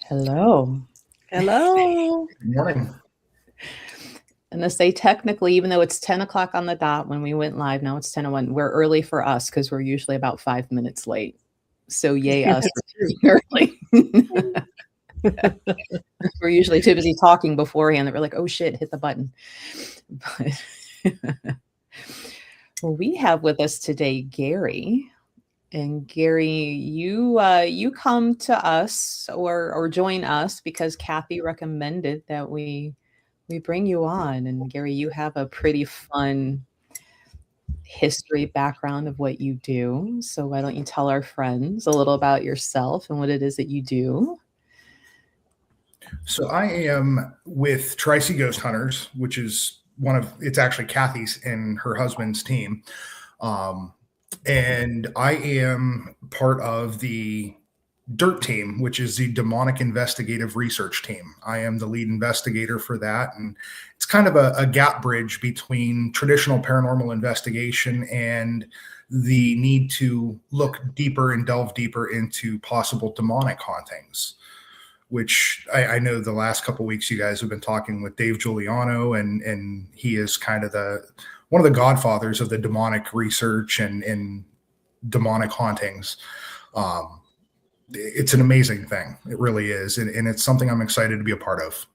Hello. Hello. Good morning. And to say technically, even though it's 10 o'clock on the dot when we went live, now it's 10:01. We're early for us because we're usually about 5 minutes late. So yay us for being early. We're usually too busy talking beforehand that we're like, oh shit, hit the button. But well, we have with us today Gary. And Gary, you come to us or join us because Kathy recommended that we bring you on. And Gary, you have a pretty fun history background of what you do. So why don't you tell our friends a little about yourself and what it is that you do? So I am with Tri-C Ghost Hunters, which is it's actually Kathy's and her husband's team. And I am part of the DIRT team, which is the Demonic Investigative Research Team. I am the lead investigator for that. And it's kind of a gap bridge between traditional paranormal investigation and the need to look deeper and delve deeper into possible demonic hauntings, which I know the last couple of weeks you guys have been talking with Dave Giuliano, and he is kind of one of the godfathers of the demonic research and demonic hauntings. It's an amazing thing. It really is. And it's something I'm excited to be a part of.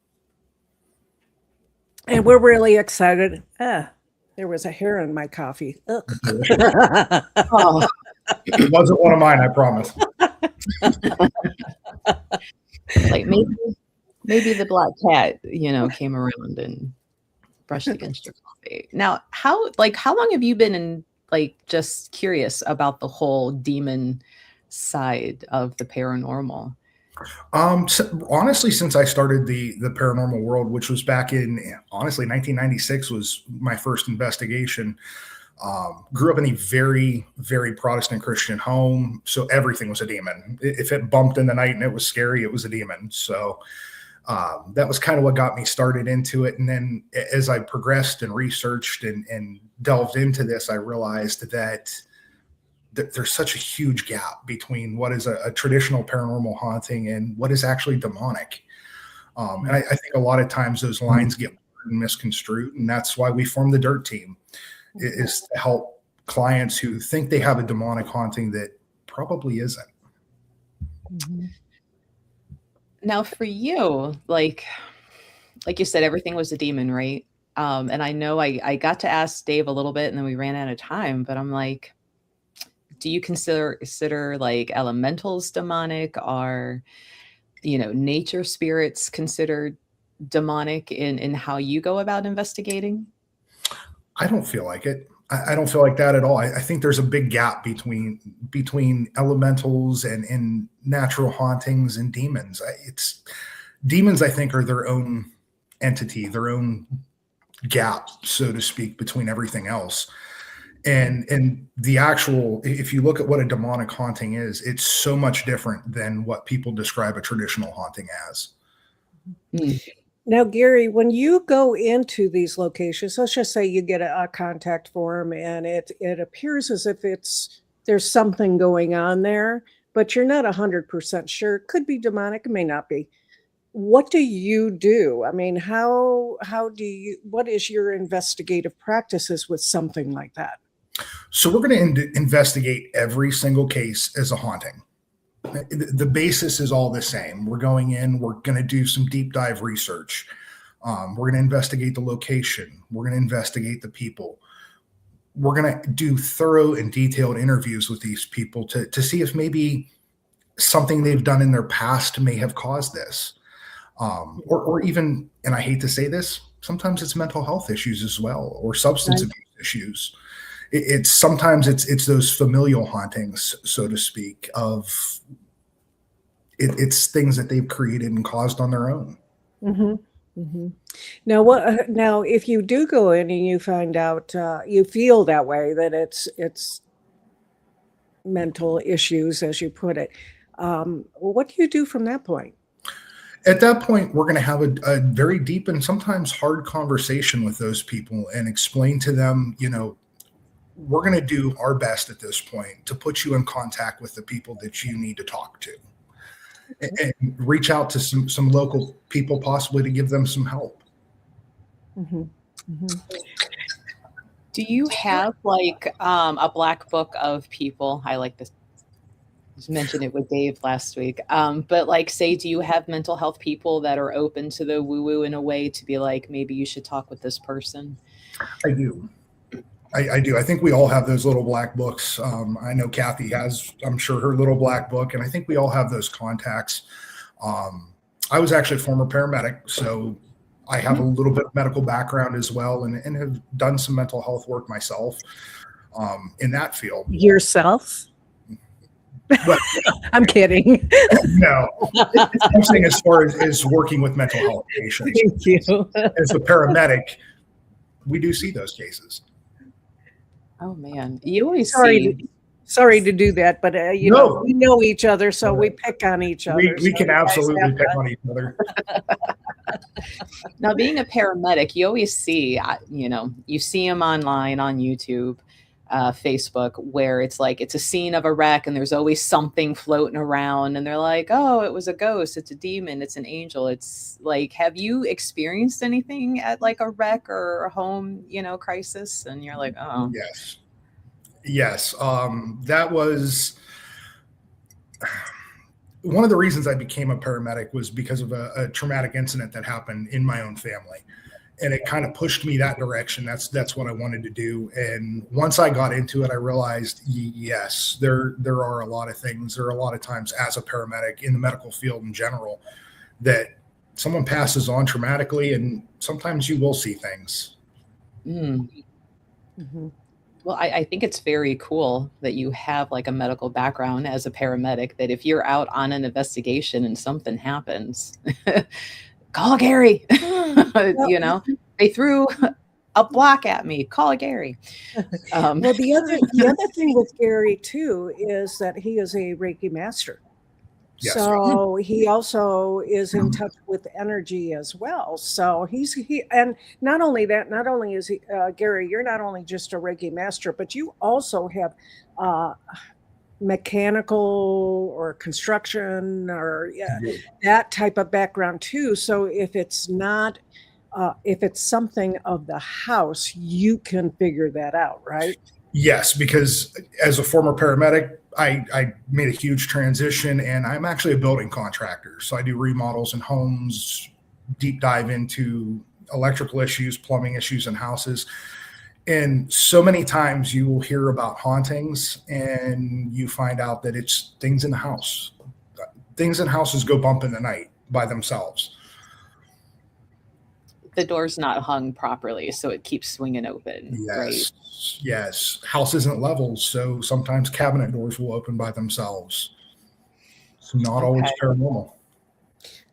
And we're really excited. There was a hair in my coffee. Oh, it wasn't one of mine, I promise. Like maybe the black cat, came around and brushed against your coffee. Now, how long have you been just curious about the whole demon side of the paranormal? So honestly, since I started the paranormal world, which was back in 1996 was my first investigation. Grew up in a very, very Protestant Christian home, so everything was a demon. If it bumped in the night and it was scary, it was a demon. So that was kind of what got me started into it. And then as I progressed and researched and delved into this, I realized that there's such a huge gap between what is a traditional paranormal haunting and what is actually demonic. And I think a lot of times those lines get misconstrued, and that's why we formed the DIRT team. Is to help clients who think they have a demonic haunting that probably isn't. Mm-hmm. Now, for you, like you said, everything was a demon, right? And I know I got to ask Dave a little bit, and then we ran out of time. But I'm like, do you consider like elementals demonic? Are nature spirits considered demonic in how you go about investigating? I don't feel like it. I don't feel like that at all. I think there's a big gap between elementals and natural hauntings and demons. Demons, I think, are their own entity, their own gap, so to speak, between everything else. And the actual, if you look at what a demonic haunting is, it's so much different than what people describe a traditional haunting as. Mm. Now, Gary, when you go into these locations, let's just say you get a contact form and it appears as if there's something going on there, but you're not 100% sure. It could be demonic, it may not be. What do you do? I mean, what is your investigative practices with something like that? So we're going to investigate every single case as a haunting. The basis is all the same. We're going in, we're going to do some deep dive research. We're going to investigate the location. We're going to investigate the people. We're going to do thorough and detailed interviews with these people to see if maybe something they've done in their past may have caused this. Or even, and I hate to say this, sometimes it's mental health issues as well, or substance abuse issues. Sometimes it's those familial hauntings, so to speak, of it's things that they've created and caused on their own. Mm-hmm. Mm-hmm. Now, if you do go in and you find out, you feel that way, that it's mental issues, as you put it, what do you do from that point? At that point, we're going to have a very deep and sometimes hard conversation with those people and explain to them, we're going to do our best at this point to put you in contact with the people that you need to talk to. and reach out to some local people possibly to give them some help. Do you have like a black book of people? I like this. Just mentioned it with Dave last week. But like, say, do you have mental health people that are open to the woo-woo in a way to be like, maybe you should talk with this person? I do. I do. I think we all have those little black books. I know Kathy has, I'm sure, her little black book, and I think we all have those contacts. I was actually a former paramedic, so I have a little bit of medical background as well, and have done some mental health work myself in that field. Yourself? But I'm kidding. no, I'm saying as far as working with mental health patients. Thank you. As a paramedic, we do see those cases. Oh man, you always Sorry to do that, but you know, we know each other, so we pick on each other. We can absolutely pick on each other. Now, being a paramedic, you always see, you know, you see them online on YouTube, Facebook, where it's like it's a scene of a wreck and there's always something floating around and they're like, oh, it was a ghost, it's a demon, it's an angel. It's like, have you experienced anything at like a wreck or a home, you know, crisis? And you're like, oh. Yes. That was one of the reasons I became a paramedic, was because of a traumatic incident that happened in my own family. And it kind of pushed me that direction. That's what I wanted to do. And once I got into it, I realized, yes, there are a lot of things. There are a lot of times as a paramedic in the medical field in general that someone passes on traumatically, and sometimes you will see things. Well, I think it's very cool that you have like a medical background as a paramedic, that if you're out on an investigation and something happens, call Gary. You know, they threw a block at me, call Gary. Well, the other thing with Gary too is that he is a Reiki master. Yes. So he also is in touch with energy as well. So and not only that, not only is he, Gary, you're not only just a Reiki master, but you also have mechanical or construction or that type of background too. So if it's not, if it's something of the house, you can figure that out, right? Yes, because as a former paramedic, I made a huge transition, and I'm actually a building contractor. So I do remodels in homes, deep dive into electrical issues, plumbing issues in houses. And so many times you will hear about hauntings and you find out that it's things in the house. Things in houses go bump in the night by themselves. The door's not hung properly, so it keeps swinging open. Yes. Right? Yes. House isn't level, so sometimes cabinet doors will open by themselves. It's not always paranormal.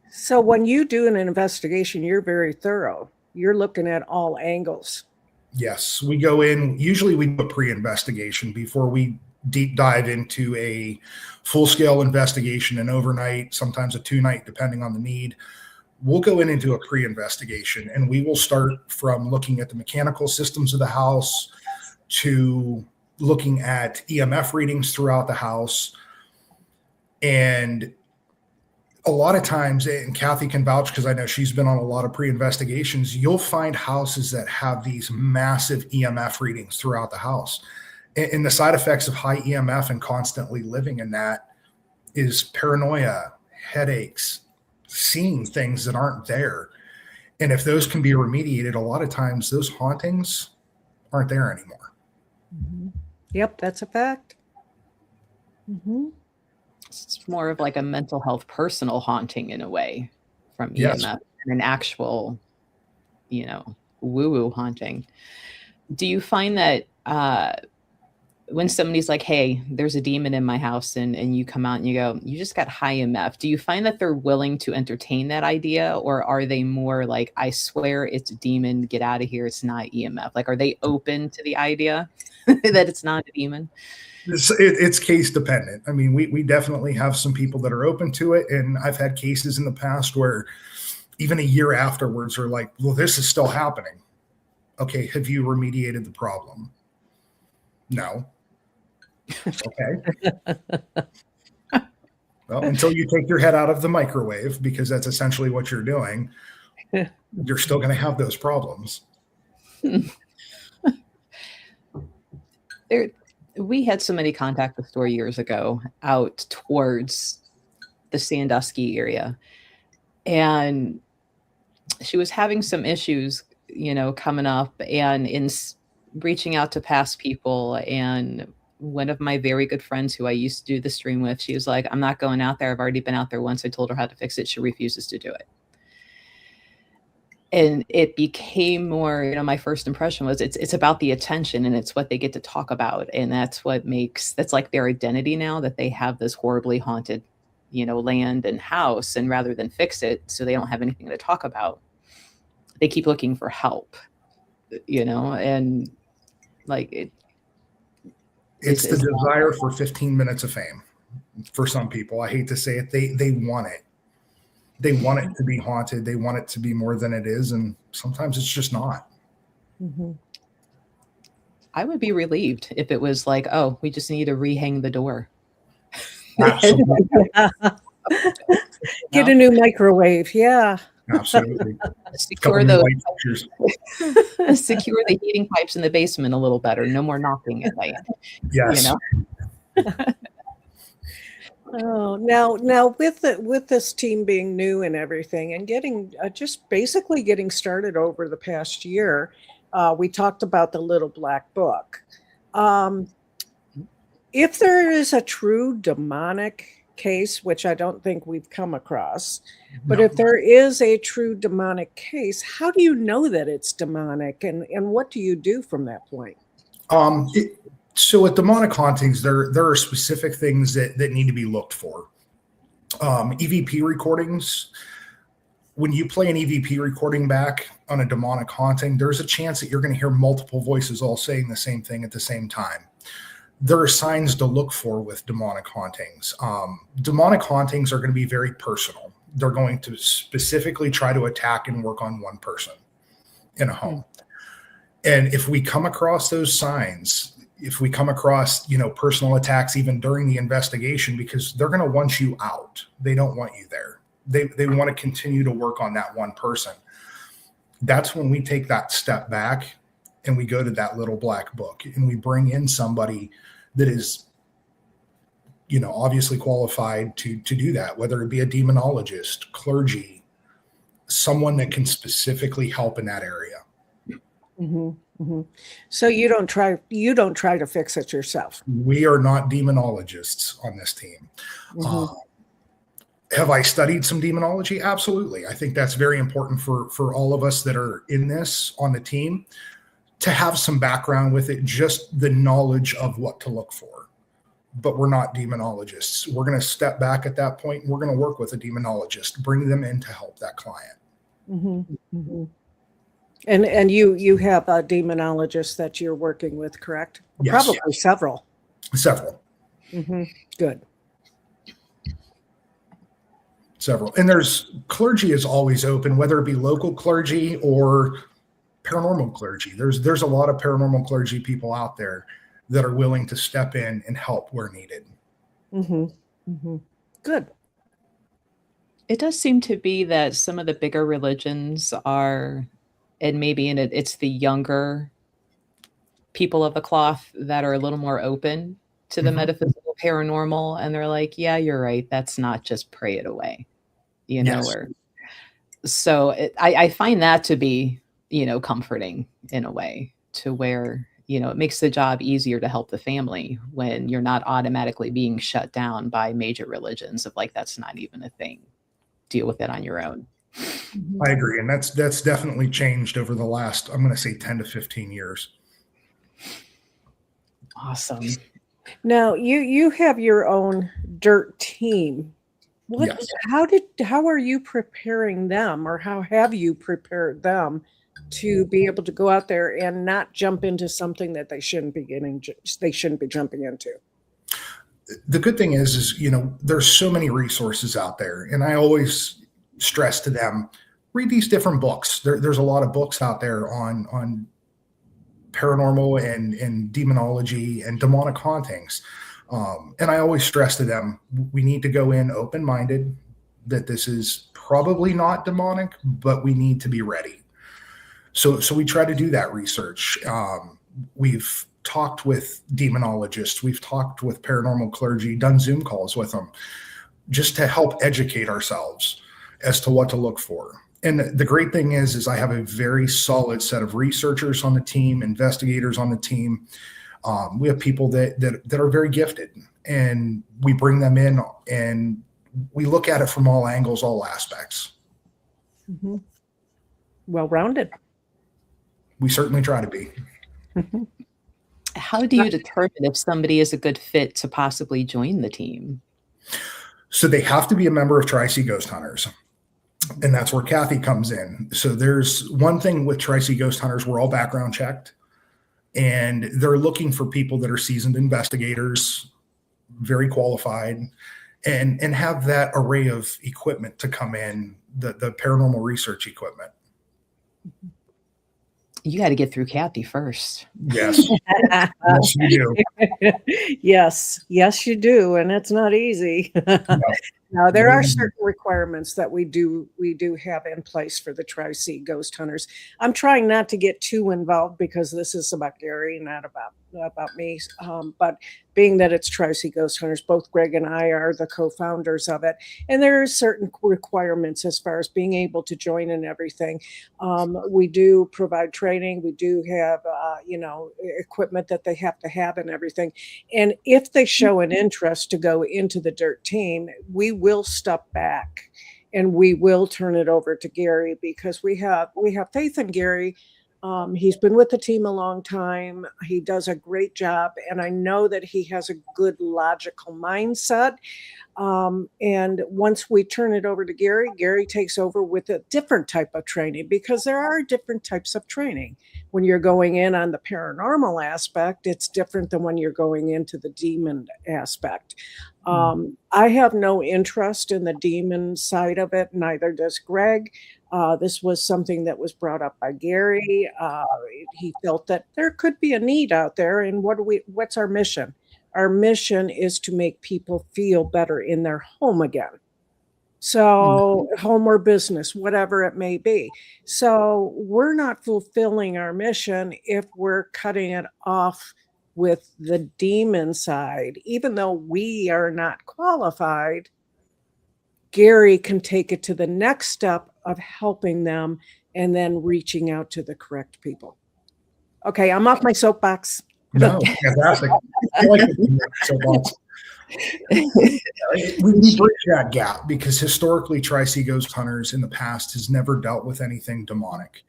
So when you do an investigation, you're very thorough. You're looking at all angles. Yes, we go in. Usually we do a pre-investigation before we deep dive into a full-scale investigation, an overnight, sometimes a 2-night, depending on the need. We'll go into a pre-investigation, and we will start from looking at the mechanical systems of the house to looking at EMF readings throughout the house. And a lot of times, and Kathy can vouch because I know she's been on a lot of pre-investigations, you'll find houses that have these massive EMF readings throughout the house. And the side effects of high EMF and constantly living in that is paranoia, headaches, seeing things that aren't there. And if those can be remediated, a lot of times those hauntings aren't there anymore. Yep, that's a fact. It's more of like a mental health personal haunting in a way from EMF and an actual, you know, woo-woo haunting. Do you find that when somebody's like, hey, there's a demon in my house, and you come out and you go, you just got high EMF, do you find that they're willing to entertain that idea? Or are they more like, I swear it's a demon, get out of here, it's not EMF? Like, are they open to the idea that it's not a demon? It's case dependent. I mean, we definitely have some people that are open to it. And I've had cases in the past where even a year afterwards are like, well, this is still happening. Okay, have you remediated the problem? No. Okay. Well, until you take your head out of the microwave, because that's essentially what you're doing, you're still going to have those problems. We had somebody contact the store years ago out towards the Sandusky area, and she was having some issues, coming up, and reaching out to past people. And one of my very good friends who I used to do the stream with, she was like, I'm not going out there. I've already been out there once. I told her how to fix it. She refuses to do it. And it became more, my first impression was it's about the attention, and it's what they get to talk about. And that's like their identity now, that they have this horribly haunted, land and house. And rather than fix it so they don't have anything to talk about, they keep looking for help, and like it's the desire for 15 minutes of fame for some people. I hate to say it. They want it. They want it to be haunted. They want it to be more than it is. And sometimes it's just not. Mm-hmm. I would be relieved if it was like, oh, we just need to rehang the door. Absolutely. Get a new microwave. Yeah. Absolutely. Secure secure the heating pipes in the basement a little better. No more knocking at night. Yes. Oh, now with this team being new and everything, and getting just basically getting started over the past year, we talked about the Little Black Book. If there is a true demonic case, which I don't think we've come across, but if there is a true demonic case, how do you know that it's demonic, and what do you do from that point? So with demonic hauntings, there are specific things that need to be looked for. EVP recordings, when you play an EVP recording back on a demonic haunting, there's a chance that you're going to hear multiple voices all saying the same thing at the same time. There are signs to look for with demonic hauntings. Demonic hauntings are going to be very personal. They're going to specifically try to attack and work on one person in a home. And if we come across those signs, if we come across, personal attacks even during the investigation, because they're going to want you out. They don't want you there. They want to continue to work on that one person. That's when we take that step back and we go to that Little Black Book, and we bring in somebody that is, obviously qualified to do that, whether it be a demonologist, clergy, someone that can specifically help in that area. Mm-hmm. Mm-hmm. So you don't try to fix it yourself. We are not demonologists on this team. Mm-hmm. Have I studied some demonology? Absolutely. I think that's very important for all of us that are in this on the team to have some background with it, just the knowledge of what to look for. But we're not demonologists. We're going to step back at that point, and we're going to work with a demonologist, bring them in to help that client. Mm-hmm. Mm-hmm. And you have a demonologist that you're working with, correct? Yes. Probably several. Several. Mm-hmm. Good. Several. And clergy is always open, whether it be local clergy or paranormal clergy. There's a lot of paranormal clergy people out there that are willing to step in and help where needed. Mm-hmm. Mm-hmm. Good. It does seem to be that some of the bigger religions are, and maybe it's the younger people of the cloth that are a little more open to the Mm-hmm. metaphysical paranormal. And they're like, yeah, you're right. That's not just pray it away, Yes. I find that to be, comforting in a way, to where, it makes the job easier to help the family when you're not automatically being shut down by major religions of like, that's not even a thing. Deal with it on your own. I agree. And that's definitely changed over the last, I'm going to say 10 to 15 years. Awesome. Now you have your own dirt team. Yes. How are you preparing them, or how have you prepared them to be able to go out there and not jump into something that they shouldn't be jumping into? The good thing is, there's so many resources out there. And I always stress to them, read these different books. There's a lot of books out there on paranormal and demonology and demonic hauntings. And I always stress to them, we need to go in open-minded, that this is probably not demonic, but we need to be ready. So we try to do that research. We've talked with demonologists, we've talked with paranormal clergy, done Zoom calls with them, just to help educate ourselves as to what to look for. And the great thing is I have a very solid set of researchers on the team, investigators on the team. We have people that are very gifted, and we bring them in and we look at it from all angles, all aspects. Mm-hmm. Well-rounded. We certainly try to be. Mm-hmm. How do you determine if somebody is a good fit to possibly join the team? So they have to be a member of Tri-C Ghost Hunters. And that's where Kathy comes in. So there's one thing with Tri-C Ghost Hunters, we're all background checked, and they're looking for people that are seasoned investigators, very qualified, and have that array of equipment to come in, the paranormal research equipment. You got to get through Kathy first. Yes. Yes, you do. Yes, you do, and it's not easy. No. Now, there are certain requirements that we do have in place for the Tri-C Ghost Hunters. I'm trying not to get too involved because this is about Gary, not about me. But being that it's Tri-C Ghost Hunters, both Greg and I are the co-founders of it, and there are certain requirements as far as being able to join and everything. We do provide training. We do have equipment that they have to have and everything. And if they show an interest to go into the DIRT team, we will step back and we will turn it over to Gary, because we have faith in Gary. He's been with the team a long time. He does a great job, and I know that he has a good logical mindset. And once we turn it over to Gary takes over with a different type of training, because there are different types of training. When you're going in on the paranormal aspect, it's different than when you're going into the demon aspect. I have no interest in the demon side of it, neither does Greg. This was something that was brought up by Gary. He felt that there could be a need out there, and what's our mission? Our mission is to make people feel better in their home again. So home or business, whatever it may be. So we're not fulfilling our mission if we're cutting it off with the demon side. Even though we are not qualified, Gary can take it to the next step of helping them and then reaching out to the correct people. Okay, I'm off my soapbox. No, fantastic. I like the soapbox. We bridge that gap, because historically Tri-C Ghost Hunters in the past has never dealt with anything demonic.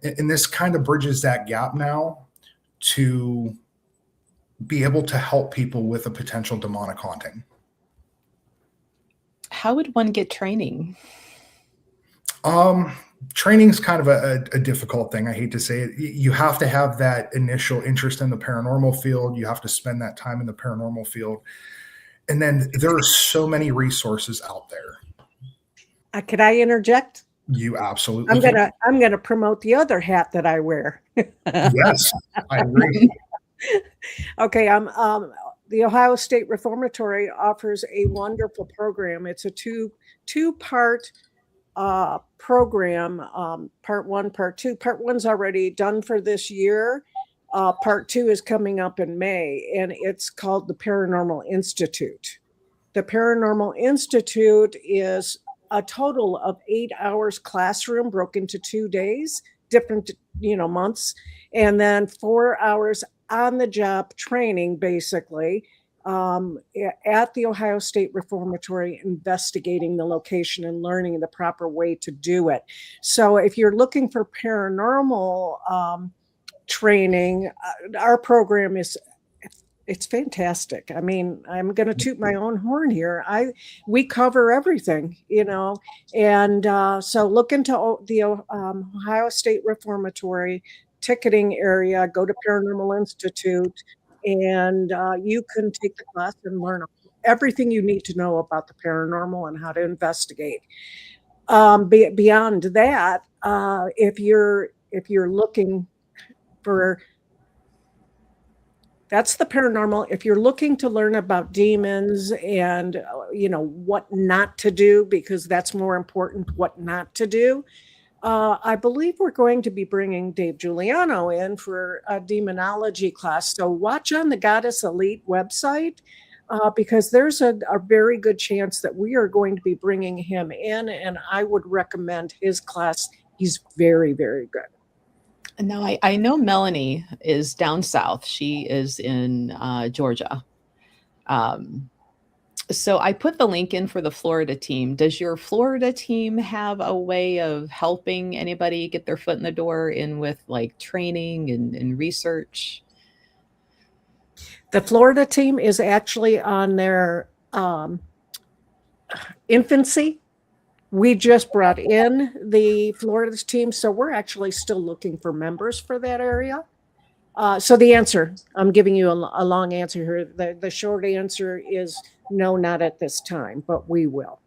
And this kind of bridges that gap now to be able to help people with a potential demonic haunting. How would one get training? Training is kind of a difficult thing. I hate to say it. You have to have that initial interest in the paranormal field. You have to spend that time in the paranormal field. And then there are so many resources out there. Could I interject? You absolutely can. I'm gonna promote the other hat that I wear. Yes, I agree. Okay, the Ohio State Reformatory offers a wonderful program. It's a two-part program, part one, part two. Part one's already done for this year. Part two is coming up in May, and it's called the Paranormal Institute. The Paranormal Institute is a total of 8 hours classroom broken into 2 days, different, months, and then 4 hours on the job training, basically, at the Ohio State Reformatory, investigating the location and learning the proper way to do it. So if you're looking for paranormal training, our program it's fantastic. I mean, I'm going to toot my own horn here. We cover everything, and so look into the Ohio State Reformatory ticketing area, go to Paranormal Institute, and you can take the class and learn everything you need to know about the paranormal and how to investigate. Beyond that, if you're looking for That's the paranormal. If you're looking to learn about demons and, what not to do, because that's more important, what not to do. I believe we're going to be bringing Dave Giuliano in for a demonology class. So watch on the Goddess Elite website, because there's a very good chance that we are going to be bringing him in, and I would recommend his class. He's very, very good. Now, I know Melanie is down south. She is in Georgia. So I put the link in for the Florida team. Does your Florida team have a way of helping anybody get their foot in the door in with like training and research? The Florida team is actually on their infancy. We just brought in the Florida team, so we're actually still looking for members for that area. So the answer, I'm giving you a long answer here. The short answer is no, not at this time, but we will.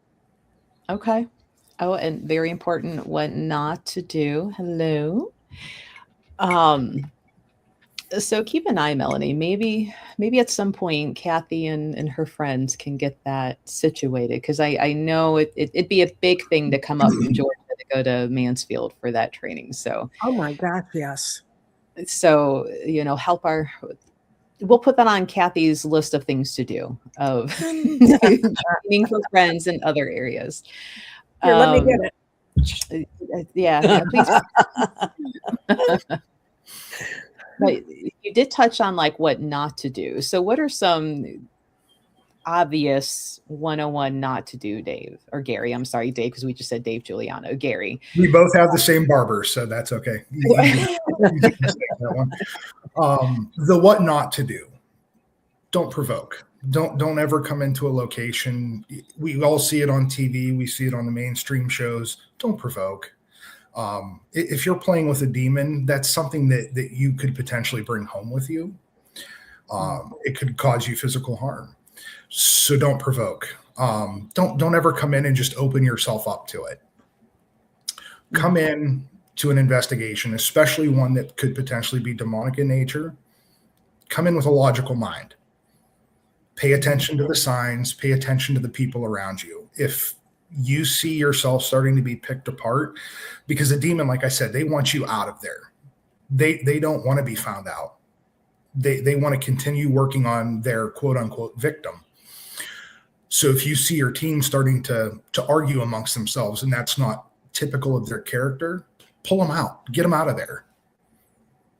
Okay. Oh, and very important, what not to do. Hello. So keep an eye, Melanie. Maybe at some point, Kathy and her friends can get that situated, because I know it'd be a big thing to come up from Georgia to go to Mansfield for that training. So, oh my gosh, yes. So help we'll put that on Kathy's list of things to do of training for friends in other areas. Here, let me get it. Yeah, please. But you did touch on like what not to do. So what are some obvious 101 not to do, Dave or Gary? I'm sorry, Dave, because we just said Dave Giuliano. Gary. We both have the same barber, so that's okay. You can take that one. The what not to do. Don't provoke. Don't ever come into a location. We all see it on TV. We see it on the mainstream shows. Don't provoke. If you're playing with a demon, that's something that you could potentially bring home with you. It could cause you physical harm. So don't provoke. Don't ever come in and just open yourself up to it. Come in to an investigation, especially one that could potentially be demonic in nature. Come in with a logical mind. Pay attention to the signs. Pay attention to the people around you. If you see yourself starting to be picked apart, because a demon, like I said, they want you out of there. They don't want to be found out. They want to continue working on their quote unquote victim. So if you see your team starting to argue amongst themselves, and that's not typical of their character, pull them out, get them out of there.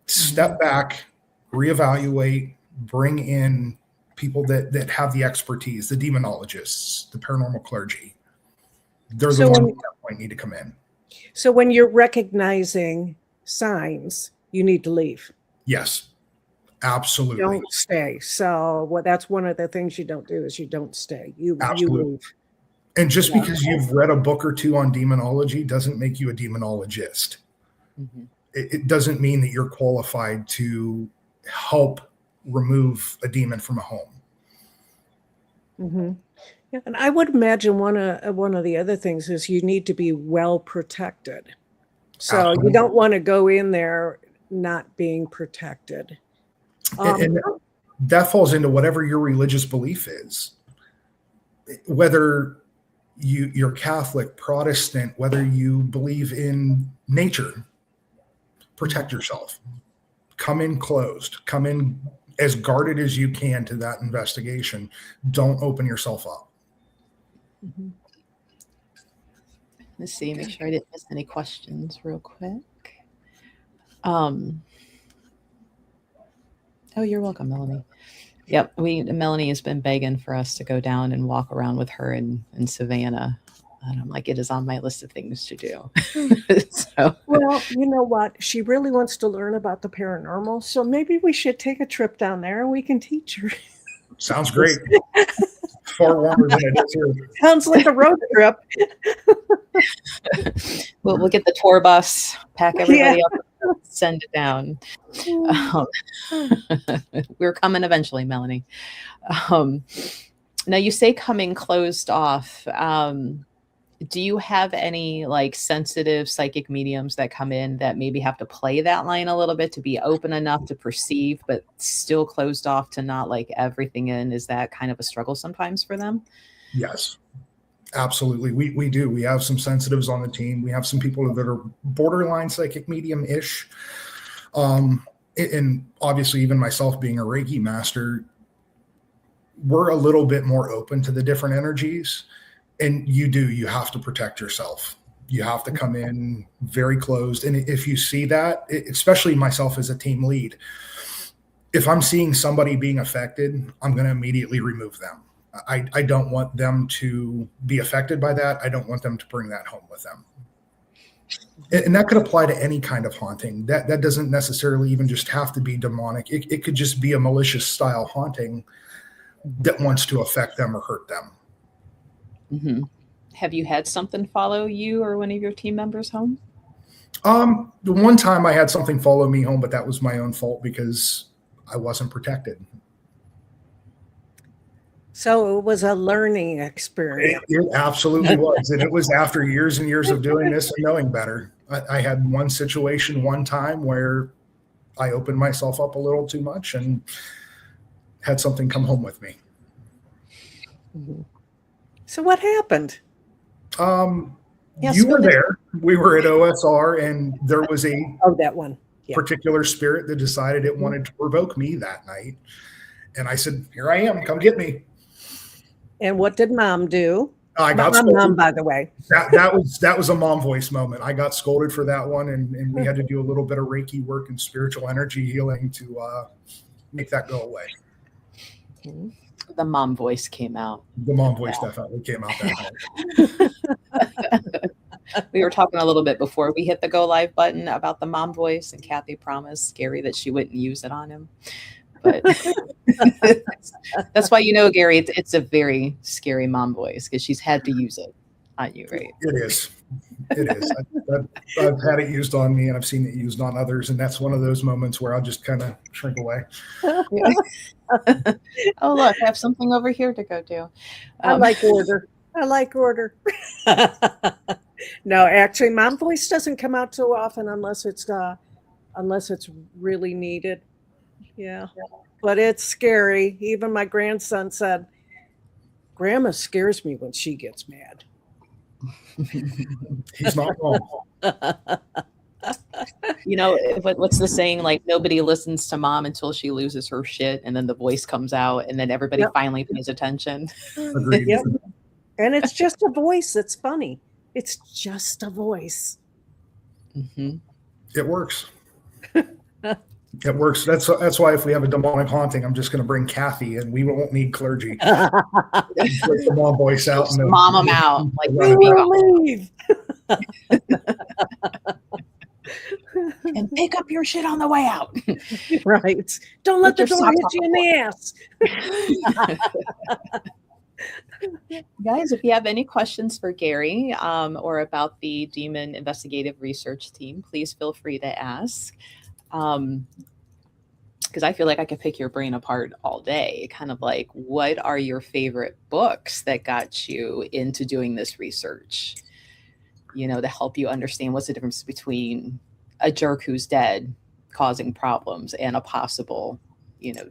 Step back, reevaluate, bring in people that have the expertise, the demonologists, the paranormal clergy. They're the ones that need to come in. So when you're recognizing signs, you need to leave. Yes, absolutely. Don't stay. So that's one of the things you don't do is you don't stay. You leave. And just because you've read a book or two on demonology doesn't make you a demonologist. Mm-hmm. It doesn't mean that you're qualified to help remove a demon from a home. Mm-hmm. Yeah, and I would imagine one of the other things is you need to be well protected. So absolutely. You don't want to go in there not being protected. And that falls into whatever your religious belief is. Whether you're Catholic, Protestant, whether you believe in nature, protect yourself. Come in closed. Come in as guarded as you can to that investigation. Don't open yourself up. Mm-hmm. Let's see, make sure I didn't miss any questions real quick. Oh, you're welcome, Melanie. Yep, Melanie has been begging for us to go down and walk around with her in Savannah. And I'm like, it is on my list of things to do. So. Well, you know what? She really wants to learn about the paranormal. So maybe we should take a trip down there and we can teach her. Sounds great. Far warmer than it is here. Sounds like a road trip. We'll get the tour bus, pack everybody up, send it down. We're coming eventually, Melanie. Now you say coming closed off. Do you have any like sensitive psychic mediums that come in that maybe have to play that line a little bit to be open enough to perceive, but still closed off to not like everything in? Is that kind of a struggle sometimes for them? Yes, absolutely. We do. We have some sensitives on the team. We have some people that are borderline psychic medium-ish. And obviously, even myself being a Reiki master, we're a little bit more open to the different energies. And you have to protect yourself. You have to come in very closed. And if you see that, especially myself as a team lead, if I'm seeing somebody being affected, I'm going to immediately remove them. I don't want them to be affected by that. I don't want them to bring that home with them. And that could apply to any kind of haunting. That doesn't necessarily even just have to be demonic. It could just be a malicious style haunting that wants to affect them or hurt them. Mm-hmm. Have you had something follow you or one of your team members home? The one time I had something follow me home, but that was my own fault because I wasn't protected. So it was a learning experience. It absolutely was. And it was after years and years of doing this and knowing better. I had one situation one time where I opened myself up a little too much and had something come home with me. Mm-hmm. So what happened? You were there. We were at OSR, and there was that one particular spirit that decided it wanted to provoke me that night. And I said, "Here I am. Come get me." And what did Mom do? I got Mom, by the way. That was a mom voice moment. I got scolded for that one, and we had to do a little bit of Reiki work and spiritual energy healing to make that go away. Mm-hmm. The mom voice came out. The mom voice definitely came out that night. We were talking a little bit before we hit the go live button about the mom voice, and Kathy promised Gary that she wouldn't use it on him. But that's why, Gary, it's a very scary mom voice because she's had to use it on you, right? It is. I've had it used on me, and I've seen it used on others, and that's one of those moments where I'll just kind of shrink away. Oh, look, I have something over here to go do. I like order. No, actually, mom voice doesn't come out so often unless it's really needed. Yeah, but it's scary. Even my grandson said, "Grandma scares me when she gets mad." He's not wrong. What's the saying? Like, nobody listens to mom until she loses her shit, and then the voice comes out, and then everybody finally pays attention. Agreed. Yep. And it's just a voice that's funny. It's just a voice. Mm-hmm. It works. It works. That's why if we have a demonic haunting, I'm just going to bring Kathy, and we won't need clergy. Let the mom voice out. And mom them out. Like, we will leave. And pick up your shit on the way out. Right. Don't let the door hit you in the ass. Guys, if you have any questions for Gary or about the Demon Investigative Research Team, please feel free to ask. Because I feel like I could pick your brain apart all day. Kind of like, what are your favorite books that got you into doing this research? To help you understand what's the difference between a jerk who's dead causing problems and a possible,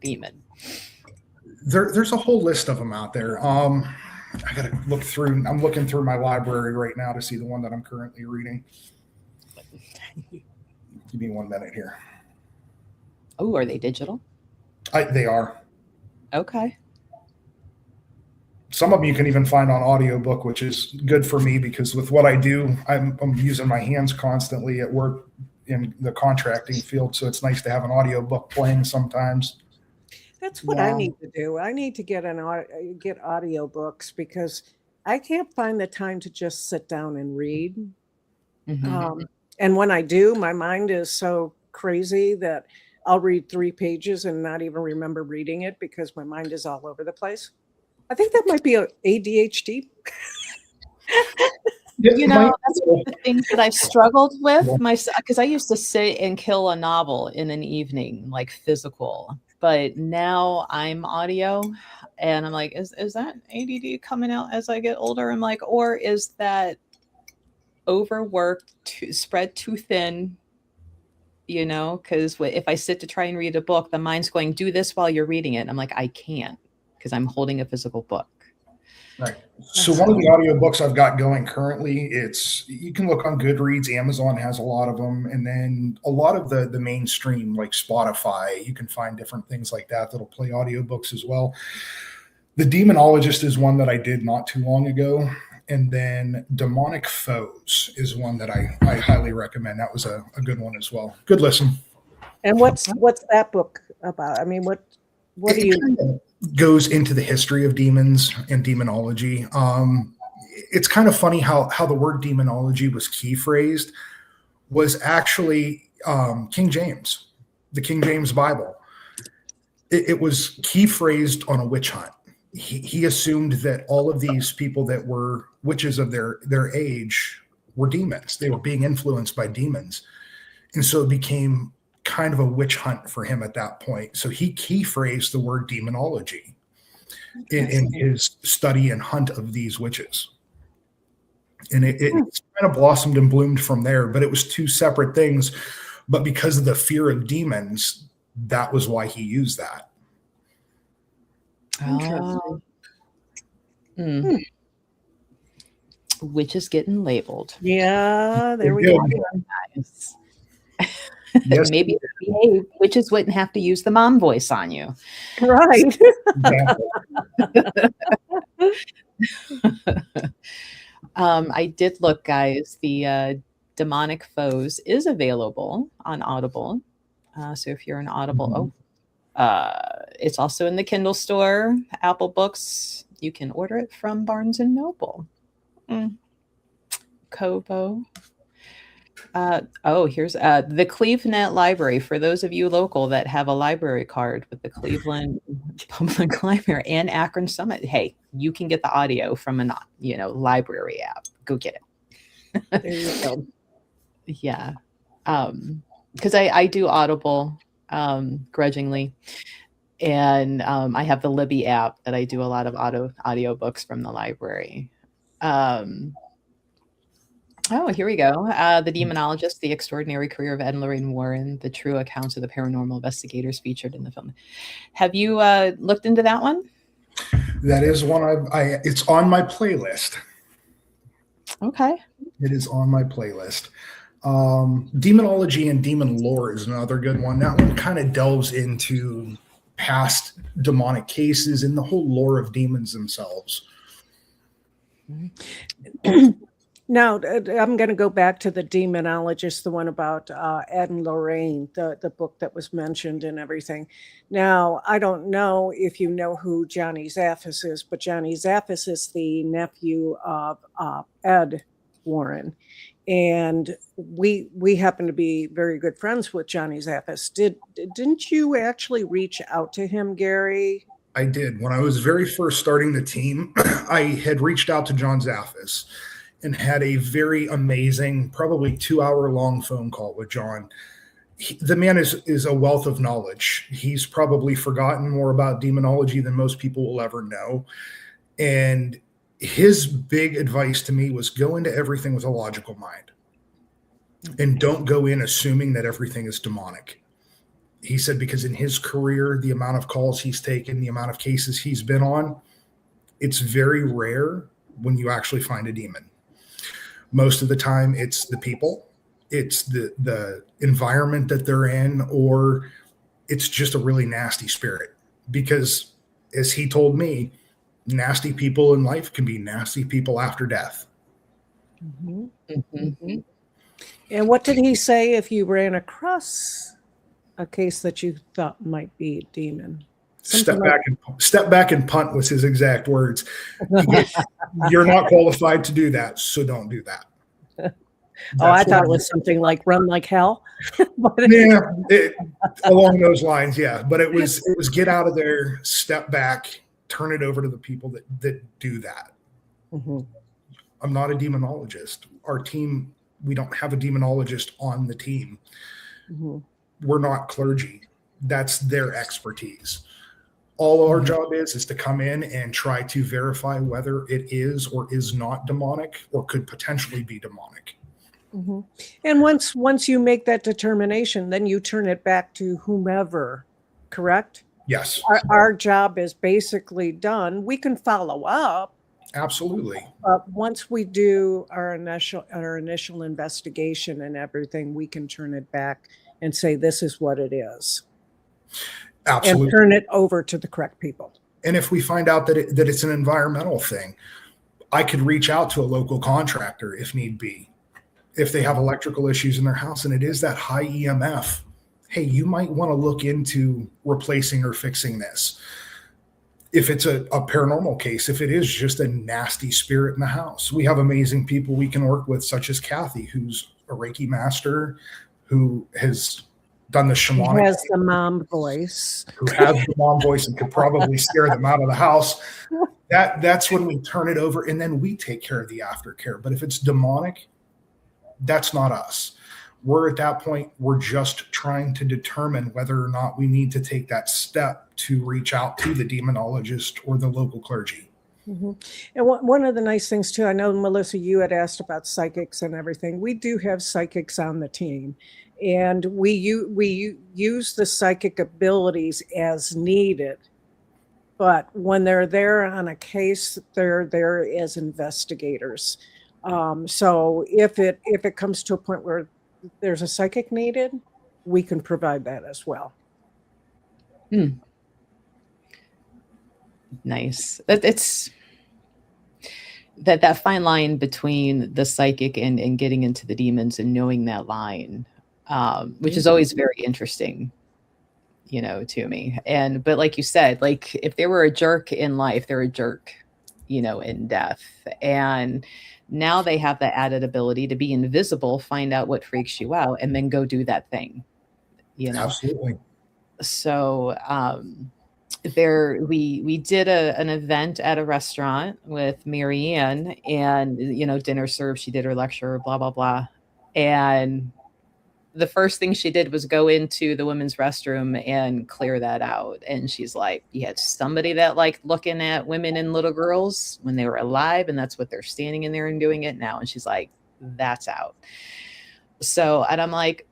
demon. There's a whole list of them out there. I got to look through. I'm looking through my library right now to see the one that I'm currently reading. Give me 1 minute here. Oh, are they digital? They are. Okay. Some of them you can even find on audiobook, which is good for me because with what I do, I'm using my hands constantly at work in the contracting field. So it's nice to have an audiobook playing sometimes. That's what I need to do. I need to get get audiobooks because I can't find the time to just sit down and read. Mm-hmm. And when I do, my mind is so crazy that I'll read 3 pages and not even remember reading it because my mind is all over the place. I think that might be a ADHD. That's one of the things that I've struggled with because I used to sit and kill a novel in an evening, like physical. but now I'm audio, and I'm like, is that ADD coming out as I get older? I'm like, or is that overworked, spread too thin? Because if I sit to try and read a book, the mind's going, do this while you're reading it. And I'm like, I can't, because I'm holding a physical book. Right. So one of the audiobooks I've got going currently, you can look on Goodreads, Amazon has a lot of them, and then a lot of the mainstream like Spotify, you can find different things like that that'll play audiobooks as well. The Demonologist is one that I did not too long ago, and then Demonic Foes is one that I highly recommend. That was a good one as well. Good listen. And what's that book about? I mean, what do you? Kind of goes into the history of demons and demonology. It's kind of funny how the word demonology was key phrased was actually King James, the King James Bible. It was key phrased on a witch hunt. He assumed that all of these people that were witches of their age were demons. They were being influenced by demons. And so it became kind of a witch hunt for him at that point. So he key phrased the word demonology in his study and hunt of these witches. And it kind of blossomed and bloomed from there, but it was two separate things. But because of the fear of demons, that was why he used that. Oh. Witches getting labeled. Yeah, there we go. Nice. Yes. Maybe behave. Witches wouldn't have to use the mom voice on you. Right. I did look, guys. The Demonic Foes is available on Audible. So if you're an Audible, it's also in the Kindle store, Apple Books. You can order it from Barnes and Noble. Kobo. Here's the Cleveland Library. For those of you local that have a library card with the Cleveland Public Library and Akron Summit, hey, you can get the audio from a library app. Go get it. There you go. Yeah, because I do Audible grudgingly, and I have the Libby app that I do a lot of audio books from the library. Here we go. The Demonologist, The Extraordinary Career of Ed and Lorraine Warren, the true accounts of the paranormal investigators featured in the film. Have you looked into that one? That is one it's on my playlist. Okay. It is on my playlist. Demonology and Demon Lore is another good one. That one kind of delves into past demonic cases and the whole lore of demons themselves. Now, I'm going to go back to the Demonologist, the one about Ed and Lorraine, the book that was mentioned and everything. Now, I don't know if you know who Johnny Zaffis is, but Johnny Zaffis is the nephew of Ed Warren. And we happen to be very good friends with Johnny Zaffis. Didn't you actually reach out to him, Gary? I did. When I was very first starting the team, I had reached out to John Zaffis and had a very amazing, probably 2-hour-long phone call with John. The man is a wealth of knowledge. He's probably forgotten more about demonology than most people will ever know. And his big advice to me was go into everything with a logical mind and don't go in assuming that everything is demonic. He said, because in his career, the amount of calls he's taken, the amount of cases he's been on, it's very rare when you actually find a demon. Most of the time, it's the people, it's the environment that they're in, or it's just a really nasty spirit. Because as he told me, nasty people in life can be nasty people after death. Mm-hmm. Mm-hmm. And what did he say if you ran across a case that you thought might be a demon? Step back and punt was his exact words. You're not qualified to do that, so don't do that. I thought it was something like run like hell. Along those lines, yeah. But it was get out of there, step back, turn it over to the people that do that. Mm-hmm. I'm not a demonologist. Our team, we don't have a demonologist on the team. Mm-hmm. We're not clergy. That's their expertise. All our job is to come in and try to verify whether it is or is not demonic or could potentially be demonic. Mm-hmm. And once you make that determination, then you turn it back to whomever, correct? Yes. Our job is basically done. We can follow up. Absolutely. But once we do our initial investigation and everything, we can turn it back and say, this is what it is. Absolutely. And turn it over to the correct people. And if we find out that it's an environmental thing, I could reach out to a local contractor if need be. If they have electrical issues in their house and it is that high EMF, hey, you might want to look into replacing or fixing this. If it's a paranormal case, if it is just a nasty spirit in the house, we have amazing people we can work with, such as Kathy, who's a Reiki master, who has done the shamanic. Who has the mom voice. Who has the mom voice and could probably scare them out of the house. That's when we turn it over and then we take care of the aftercare. But if it's demonic, that's not us. We're at that point, we're just trying to determine whether or not we need to take that step to reach out to the demonologist or the local clergy. Mm-hmm. And one of the nice things too, I know, Melissa, you had asked about psychics and everything. We do have psychics on the team, and we use the psychic abilities as needed. But when they're there on a case, they're there as investigators. So if it comes to a point where there's a psychic needed, we can provide that as well. Nice. It's that fine line between the psychic and getting into the demons and knowing that line, which is always very interesting, to me. But like you said, like if they were a jerk in life, they're a jerk, in death. And now they have the added ability to be invisible, find out what freaks you out, and then go do that thing, Absolutely. So we did an event at a restaurant with Mary Ann, and dinner served. She did her lecture, blah blah blah, and the first thing she did was go into the women's restroom and clear that out. And she's like, you had somebody that liked looking at women and little girls when they were alive, and that's what they're standing in there and doing it now. And she's like, that's out. So, and I'm like,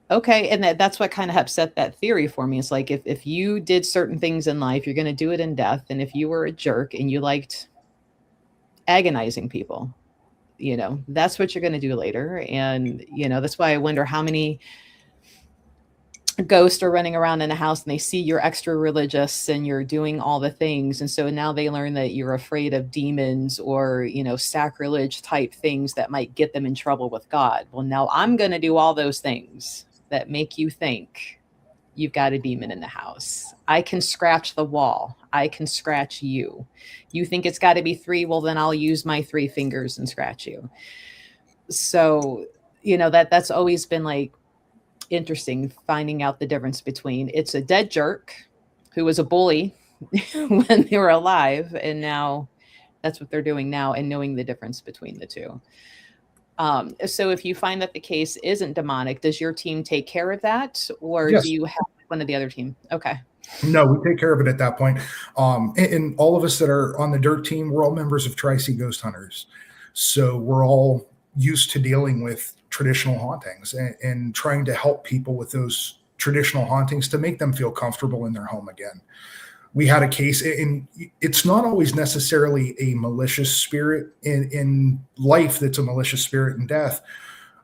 okay. And that's what kind of upset that theory for me. It's like, if you did certain things in life, you're going to do it in death. And if you were a jerk and you liked agonizing people, that's what you're going to do later. And, that's why I wonder how many ghosts are running around in a house and they see you're extra religious and you're doing all the things. And so now they learn that you're afraid of demons or, sacrilege type things that might get them in trouble with God. Well, now I'm going to do all those things that make you think you've got a demon in the house. I can scratch the wall. I can scratch you. You think it's got to be 3? Well, then I'll use my 3 fingers and scratch you. So, that's always been like interesting, finding out the difference between it's a dead jerk who was a bully when they were alive, and now that's what they're doing now, and knowing the difference between the two. So if you find that the case isn't demonic, does your team take care of that, or Yes. do you have one of the other team? Okay. No, we take care of it at that point. And all of us that are on the dirt team, we're all members of Tri-C Ghost Hunters. So we're all used to dealing with traditional hauntings and trying to help people with those traditional hauntings to make them feel comfortable in their home again. We had a case, and it's not always necessarily a malicious spirit in life that's a malicious spirit in death.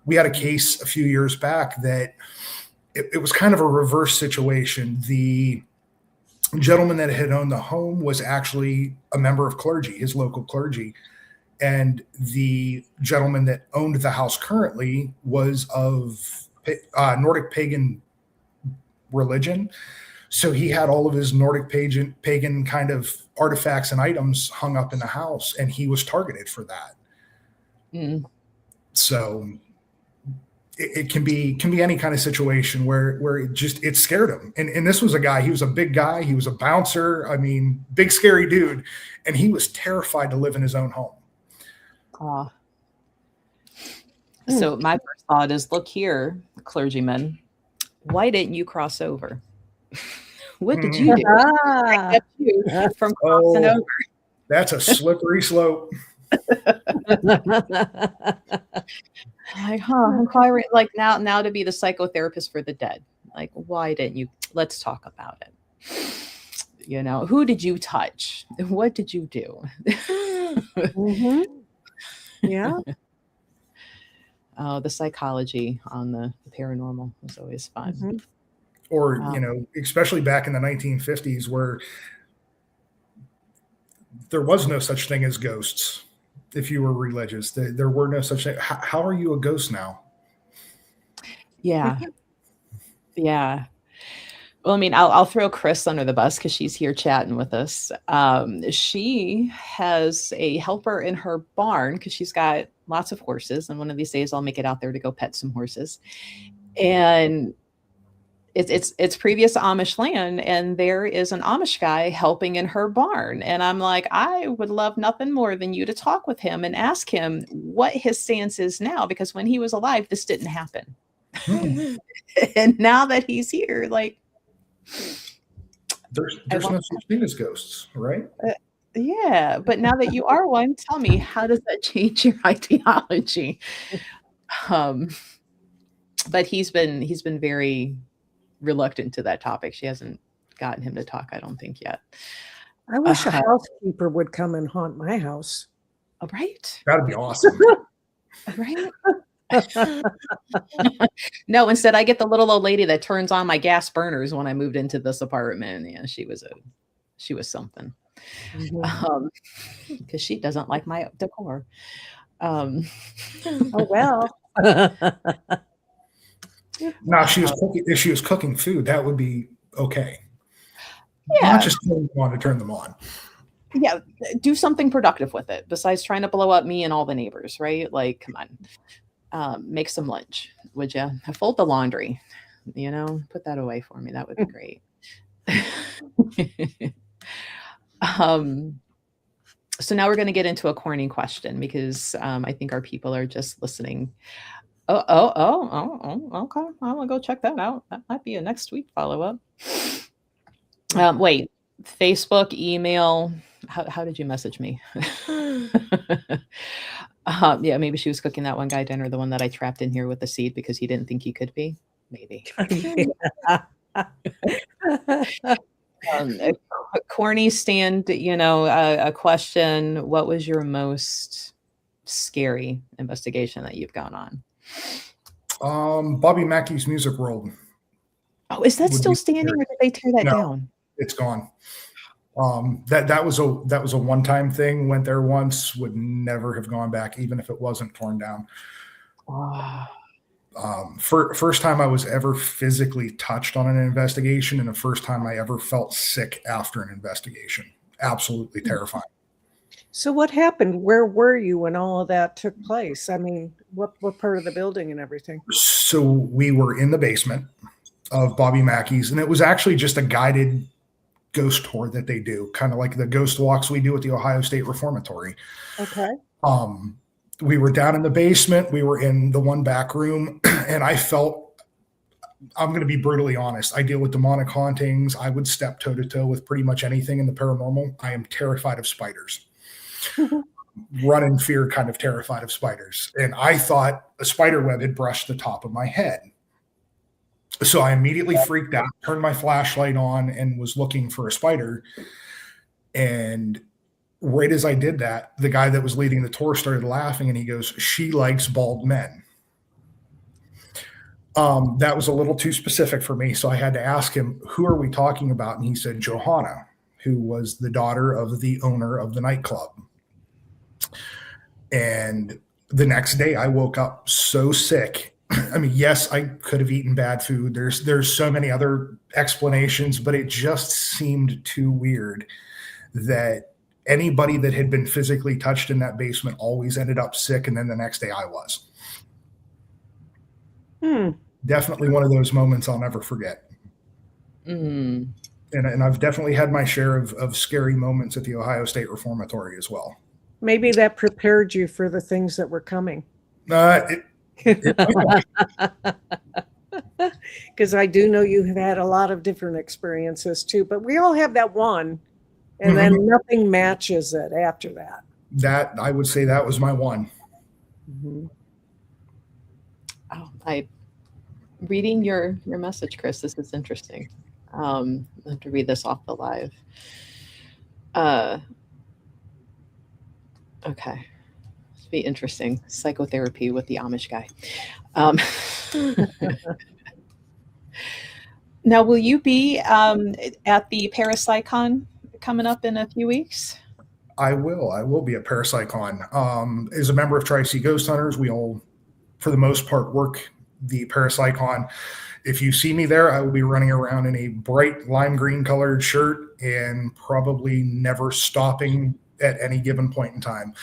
We had a case a few years back that it was kind of a reverse situation. The gentleman that had owned the home was actually a member of clergy, his local clergy. And the gentleman that owned the house currently was of Nordic pagan religion. So he had all of his Nordic pagan kind of artifacts and items hung up in the house, and he was targeted for that. So it can be any kind of situation where it scared him. And this was a guy, he was a big guy. He was a bouncer. I mean, big, scary dude. And he was terrified to live in his own home. So my first thought is, look here, clergymen, why didn't you cross over? What did you do? I kept you from crossing over. That's a slippery slope. Like, I'm quite like now to be the psychotherapist for the dead. Like, why didn't you? Let's talk about it. Who did you touch? What did you do? Yeah. Oh, the psychology on the paranormal was always fun. Or, especially back in the 1950s where there was no such thing as ghosts. If you were religious, there were no such thing. How are you a ghost now? Yeah. Yeah. Well, I mean, I'll throw Chris under the bus because she's here chatting with us. She has a helper in her barn because she's got lots of horses. And one of these days I'll make it out there to go pet some horses. And it's previous Amish land. And there is an Amish guy helping in her barn. And I'm like, I would love nothing more than you to talk with him and ask him what his stance is now, because when he was alive, this didn't happen. And now that he's here, like, there's no such thing as ghosts, right? Yeah, but now that you are one, tell me, how does that change your ideology? But he's been very reluctant to that topic. She hasn't gotten him to talk, I don't think, yet. I wish a housekeeper would come and haunt my house. Right? That'd be awesome. Right? No, instead I get the little old lady that turns on my gas burners when I moved into this apartment. Yeah, she was something. Because she doesn't like my decor. Oh well. Now, if she was cooking food, that would be okay. Yeah. Not just telling them to turn them on. Yeah, do something productive with it besides trying to blow up me and all the neighbors, right? Like, come on. Make some lunch, would you? Fold the laundry, put that away for me. That would be great. So now we're going to get into a corny question because I think our people are just listening. Okay. I'll go check that out. That might be a next week follow-up. Wait, Facebook, email. How did you message me? Yeah, maybe she was cooking that one guy dinner, the one that I trapped in here with the seed because he didn't think he could be. Maybe. A corny stand, a question. What was your most scary investigation that you've gone on? Bobby Mackey's Music World. Oh, is that still standing or did they tear that down? It's gone. That was a one-time thing. Went there once, would never have gone back, even if it wasn't torn down. Wow. First time I was ever physically touched on an investigation, and the first time I ever felt sick after an investigation. Absolutely terrifying. So what happened? Where were you when all of that took place? I mean, what part of the building and everything? So we were in the basement of Bobby Mackey's, and it was actually just a guided ghost tour that they do, kind of like the ghost walks we do at the Ohio State Reformatory. Okay. We were down in the basement. We were in the one back room, and I felt, I'm going to be brutally honest, I deal with demonic hauntings. I would step toe to toe with pretty much anything in the paranormal. I am terrified of spiders. Run in fear, kind of terrified of spiders. And I thought a spider web had brushed the top of my head. So I immediately freaked out, turned my flashlight on, and was looking for a spider. And right as I did that, the guy that was leading the tour started laughing, and he goes, "She likes bald men." That was a little too specific for me. So I had to ask him, "Who are we talking about?" And he said, "Johanna, who was the daughter of the owner of the nightclub." And the next day I woke up so sick. I mean, yes, I could have eaten bad food. There's so many other explanations, but it just seemed too weird that anybody that had been physically touched in that basement always ended up sick. And then the next day I was. Definitely one of those moments I'll never forget. And I've definitely had my share of scary moments at the Ohio State Reformatory as well. Maybe that prepared you for the things that were coming. Because I do know you have had a lot of different experiences too, but we all have that one, and then nothing matches it after that. That, I would say that was my one. Mhm. Oh, I reading your message, Chris. This is interesting. I have to read this off the live. Okay, this be interesting. Psychotherapy with the Amish guy. Now, will you be at the ParaPsyCon coming up in a few weeks? I will be at ParaPsyCon. As a member of Tri-C Ghost Hunters, we all, for the most part, work the ParaPsyCon. If you see me there, I will be running around in a bright lime green colored shirt and probably never stopping at any given point in time.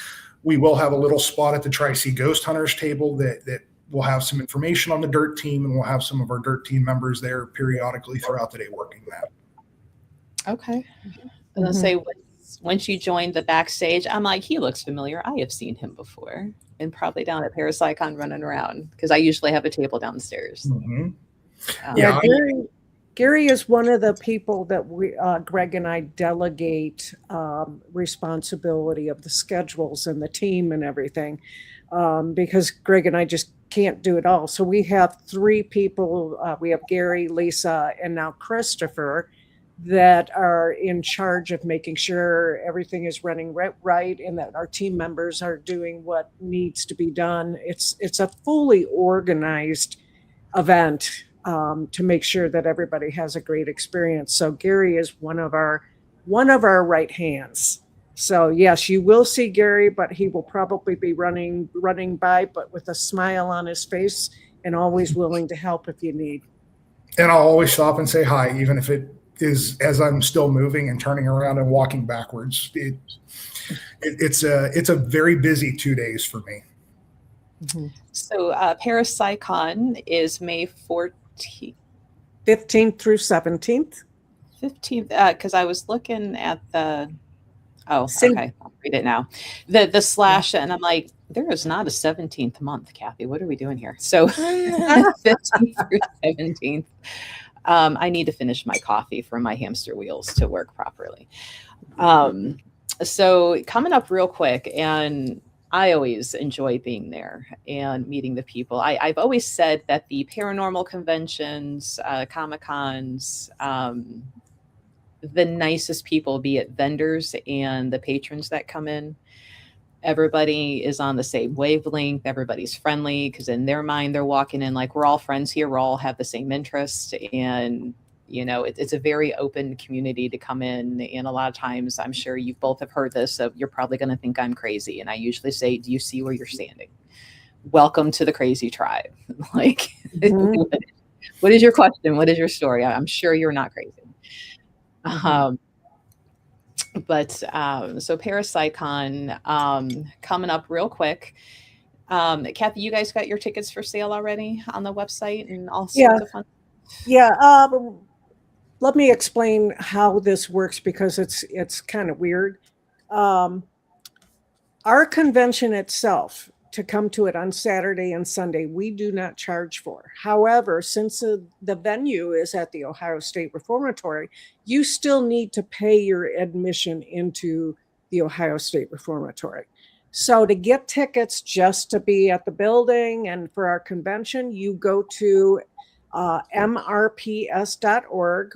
We will have a little spot at the Tri-C Ghost Hunters table that will have some information on the dirt team, and we'll have some of our dirt team members there periodically throughout the day working that. Okay. And I'll say once you joined the backstage, I'm like, he looks familiar. I have seen him before, and probably down at ParaPsyCon running around because I usually have a table downstairs. Yeah, Gary is one of the people that we, Greg and I, delegate responsibility of the schedules and the team and everything, because Greg and I just can't do it all. So we have 3 people. We have Gary, Lisa, and now Christopher, that are in charge of making sure everything is running right and that our team members are doing what needs to be done. It's a fully organized event to make sure that everybody has a great experience. So Gary is one of our right hands. So yes, you will see Gary, but he will probably be running by, but with a smile on his face and always willing to help if you need. And I'll always stop and say hi, even if it is as I'm still moving and turning around and walking backwards. It's a very busy 2 days for me. So ParaPsyCon is May 14th. 15th through 17th. 15th, because I was looking at the, okay, I'll read it now. The slash, and I'm like, there is not a 17th month, Kathy. What are we doing here? So 15th through 17th. I need to finish my coffee for my hamster wheels to work properly. So coming up real quick, and I always enjoy being there and meeting the people. I've always said that the paranormal conventions, Comic-Cons, the nicest people, be it vendors and the patrons that come in, everybody is on the same wavelength. Everybody's friendly because in their mind, they're walking in like, we're all friends here. We all have the same interests. And, you know, it's a very open community to come in. And a lot of times, I'm sure you both have heard this, so you're probably going to think I'm crazy. And I usually say, do you see where you're standing? Welcome to the crazy tribe. Like, what is your question? What is your story? I'm sure you're not crazy. But so ParaPsyCon coming up real quick. Kathy, you guys got your tickets for sale already on the website and all sorts of fun. Yeah. Let me explain how this works because it's kind of weird. Our convention itself, to come to it on Saturday and Sunday, we do not charge for. However, since the venue is at the Ohio State Reformatory, you still need to pay your admission into the Ohio State Reformatory. So to get tickets just to be at the building and for our convention, you go to mrps.org,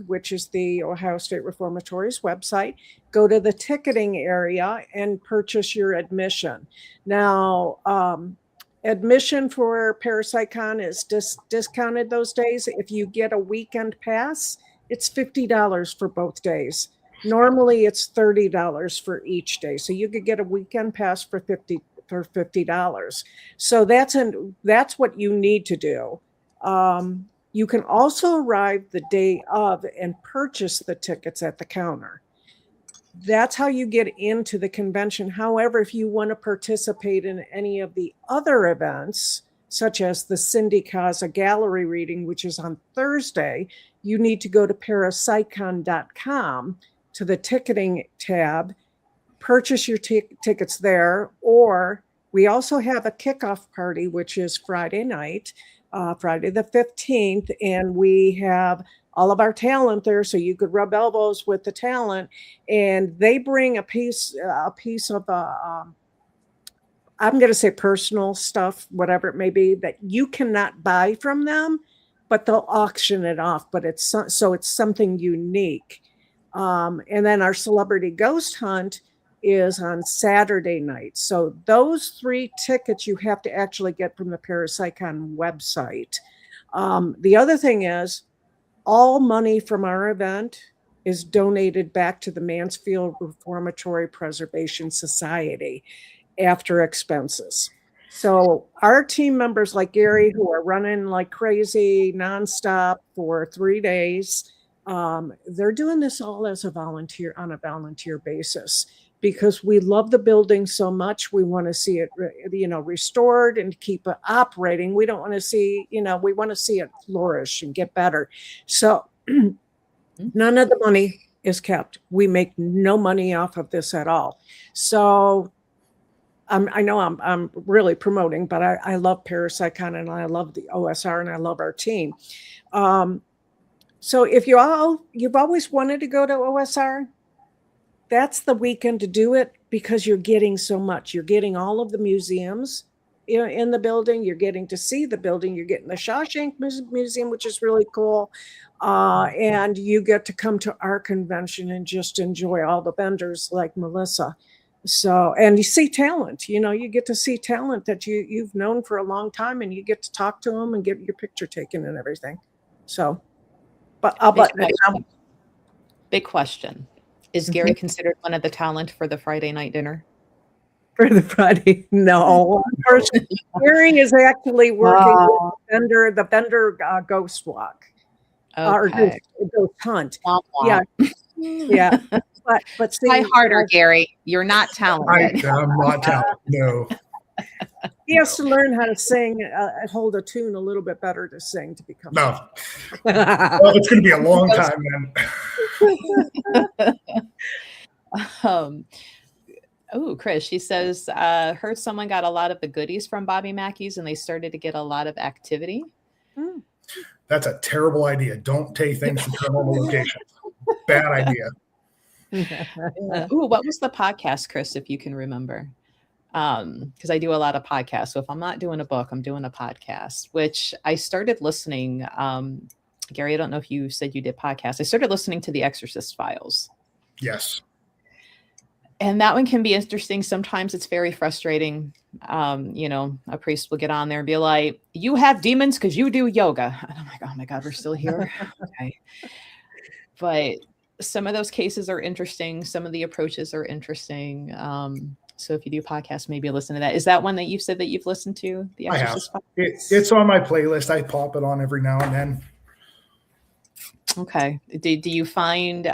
which is the Ohio State Reformatory's website. Go to the ticketing area and purchase your admission. Now, admission for ParaPsyCon is discounted those days. If you get a weekend pass, it's $50 for both days. Normally, it's $30 for each day. So you could get a weekend pass for $50. So that's what you need to do. You can also arrive the day of and purchase the tickets at the counter. That's how you get into the convention. However, if you want to participate in any of the other events, such as the Cindy Kaza gallery reading, which is on Thursday, you need to go to parapsycon.com to the ticketing tab, purchase your tickets there, or we also have a kickoff party, which is Friday night. Friday the 15th, and we have all of our talent there, so you could rub elbows with the talent, and they bring a piece of I'm going to say personal stuff, whatever it may be, that you cannot buy from them, but they'll auction it off. But it's something unique. And then our celebrity ghost hunt is on Saturday night. So those 3 tickets you have to actually get from the Parapsychon website. The other thing is, all money from our event is donated back to the Mansfield Reformatory Preservation Society after expenses. So our team members like Gary, who are running like crazy nonstop for 3 days, they're doing this all as on a volunteer basis, because we love the building so much. We want to see it, restored and keep it operating. We don't want to see, we want to see it flourish and get better. So none of the money is kept. We make no money off of this at all. So I know I'm really promoting, but I love Parapsychon, and I love the OSR, and I love our team. So if you've always wanted to go to OSR, that's the weekend to do it, because you're getting so much. You're getting all of the museums in the building. You're getting to see the building. You're getting the Shawshank Museum, which is really cool. And you get to come to our convention and just enjoy all the vendors like Melissa. So, and you see talent, you get to see talent that you've known for a long time, and you get to talk to them and get your picture taken and everything. So, but I'll button it down. Big question. Is Gary considered one of the talent for the Friday night dinner? For the Friday? No. Gary is actually working with the vendor ghost walk. Or ghost hunt. Yeah. Yeah. But see, try harder, Gary. You're not talented. I'm not talented. No. He has to learn how to sing, hold a tune a little bit better to sing to become. No. Well, it's going to be a long time, man. Chris, she says, heard someone got a lot of the goodies from Bobby Mackey's, and they started to get a lot of activity. That's a terrible idea. Don't take things from paranormal locations. Bad idea. What was the podcast, Chris, if you can remember? Because I do a lot of podcasts. So if I'm not doing a book, I'm doing a podcast, which I started listening. Gary, I don't know if you said you did podcasts. I started listening to the Exorcist Files. Yes. And that one can be interesting. Sometimes it's very frustrating. A priest will get on there and be like, you have demons because you do yoga. And I'm like, oh my God, we're still here. Okay. But some of those cases are interesting. Some of the approaches are interesting. So if you do podcasts, maybe listen to that. Is that one that you've said that you've listened to? The Exorcist Files? It's on my playlist. I pop it on every now and then. Okay. Do you find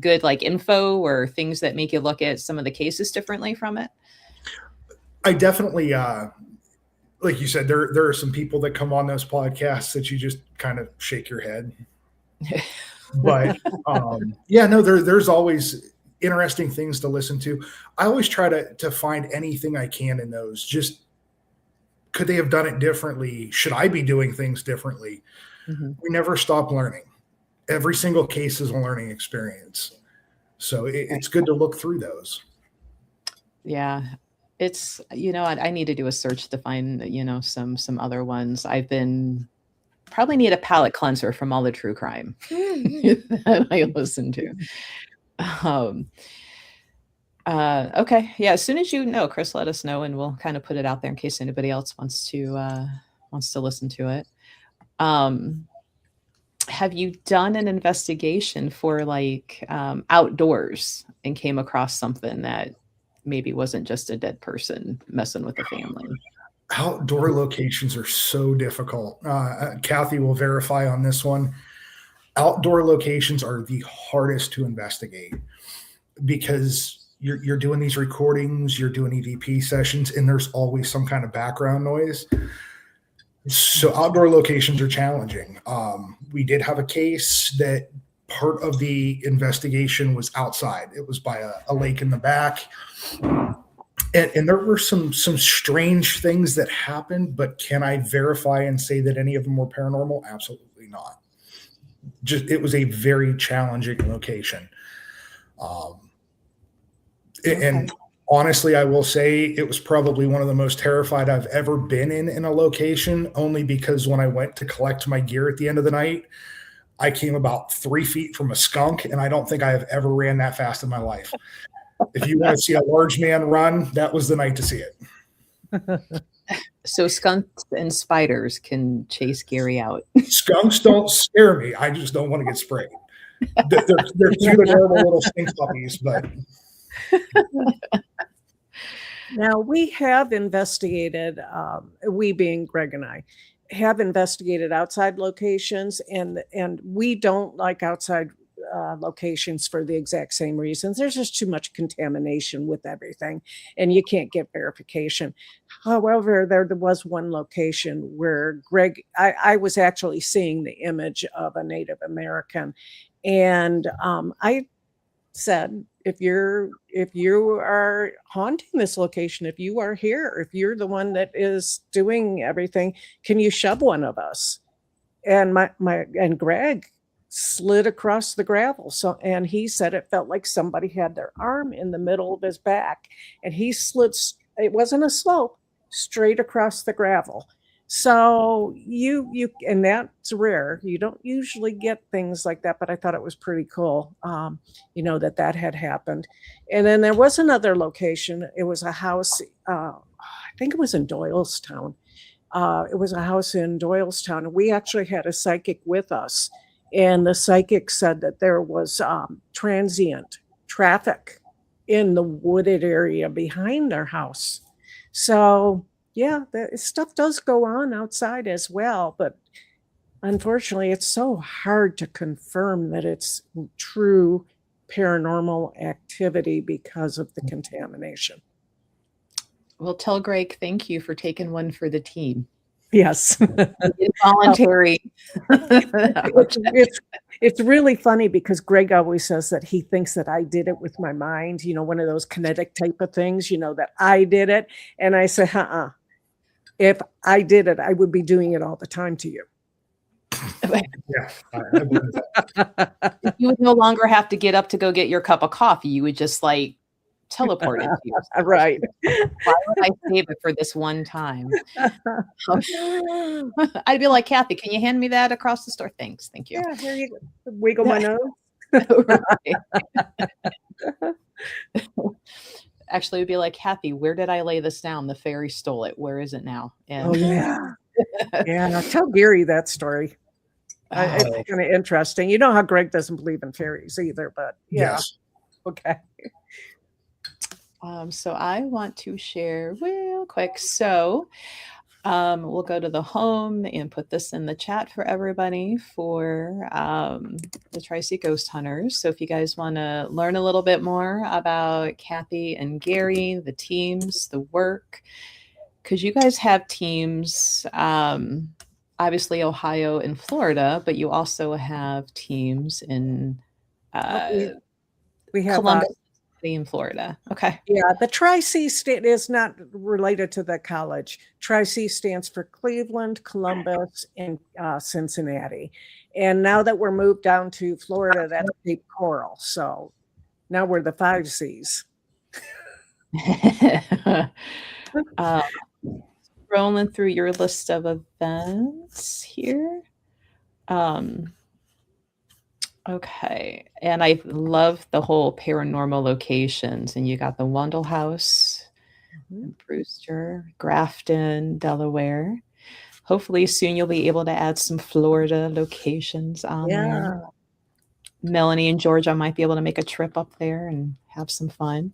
good info or things that make you look at some of the cases differently from it? I definitely, like you said, there are some people that come on those podcasts that you just kind of shake your head. But there's always interesting things to listen to. I always try to find anything I can in those. Just, could they have done it differently? Should I be doing things differently? Mm-hmm. We never stop learning. Every single case is a learning experience. So it's good to look through those. Yeah. It's, I need to do a search to find, some other ones. Probably need a palate cleanser from all the true crime that I listen to. Okay. Yeah. As soon as you know, Chris, let us know, and we'll kind of put it out there in case anybody else wants to listen to it. Have you done an investigation for outdoors and came across something that maybe wasn't just a dead person messing with the family? Outdoor locations are so difficult. Kathy will verify on this one. Outdoor locations are the hardest to investigate because you're doing these recordings, you're doing EVP sessions, and there's always some kind of background noise. So outdoor locations are challenging. We did have a case that part of the investigation was outside. It was by a lake in the back. And there were some strange things that happened, but can I verify and say that any of them were paranormal? Absolutely not. Just it was a very challenging location. And honestly, I will say it was probably one of the most terrified I've ever been in a location, only because when I went to collect my gear at the end of the night, I came about 3 feet from a skunk, and I don't think I have ever ran that fast in my life. If you want to see a large man run, that was the night to see it. So skunks and spiders can chase Gary out. Skunks don't scare me. I just don't want to get sprayed. They're cute, adorable little stink puppies, but. Now, we have investigated, we being Greg and I, have investigated outside locations, and we don't like outside locations for the exact same reasons. There's just too much contamination with everything, and you can't get verification. However, there was one location where I was actually seeing the image of a Native American, and I said, if you are haunting this location, if you are here, if you're the one that is doing everything, can you shove one of us? And and Greg slid across the gravel. So, and he said it felt like somebody had their arm in the middle of his back, and he slid, it wasn't a slope, straight across the gravel. So and that's rare. You don't usually get things like that, but I thought it was pretty cool, that had happened. And then there was another location. It was a house, I think it was in Doylestown. It was a house in Doylestown, and we actually had a psychic with us. And the psychic said that there was transient traffic in the wooded area behind our house. So yeah, stuff does go on outside as well, but unfortunately, it's so hard to confirm that it's true paranormal activity because of the contamination. Well, tell Greg thank you for taking one for the team. Yes. Involuntary. It's really funny because Greg always says that he thinks that I did it with my mind, one of those kinetic type of things, that I did it. And I say, if I did it, I would be doing it all the time to you. Yeah, I believe that. You would no longer have to get up to go get your cup of coffee. You would just teleport it to you. Right. Why would I save it for this one time? I'd be like, Kathy, can you hand me that across the store? Thanks. Thank you. Yeah, here you go. Wiggle my nose. Actually, it'd be like, Kathy, where did I lay this down? The fairy stole it. Where is it now? And oh, yeah. Yeah, tell Gary that story. It's kind of interesting. You know how Greg doesn't believe in fairies either, but yeah. Yes. Okay. So I want to share real quick. So we'll go to the home and put this in the chat for everybody for the Tri-C Ghost Hunters. So if you guys want to learn a little bit more about Kathy and Gary, the teams, the work, because you guys have teams, obviously Ohio and Florida, but you also have teams in we have Columbus in Florida. Okay. Yeah, the Tri-C state is not related to the college. Tri-C stands for Cleveland, Columbus, and Cincinnati. And now that we're moved down to Florida, that's Cape Coral. So now we're the 5 C's. Scrolling through your list of events here. Okay. And I love the whole paranormal locations. And you got the Wandle House, Brewster, Grafton, Delaware. Hopefully soon you'll be able to add some Florida locations on there. Melanie and Georgia might be able to make a trip up there and have some fun.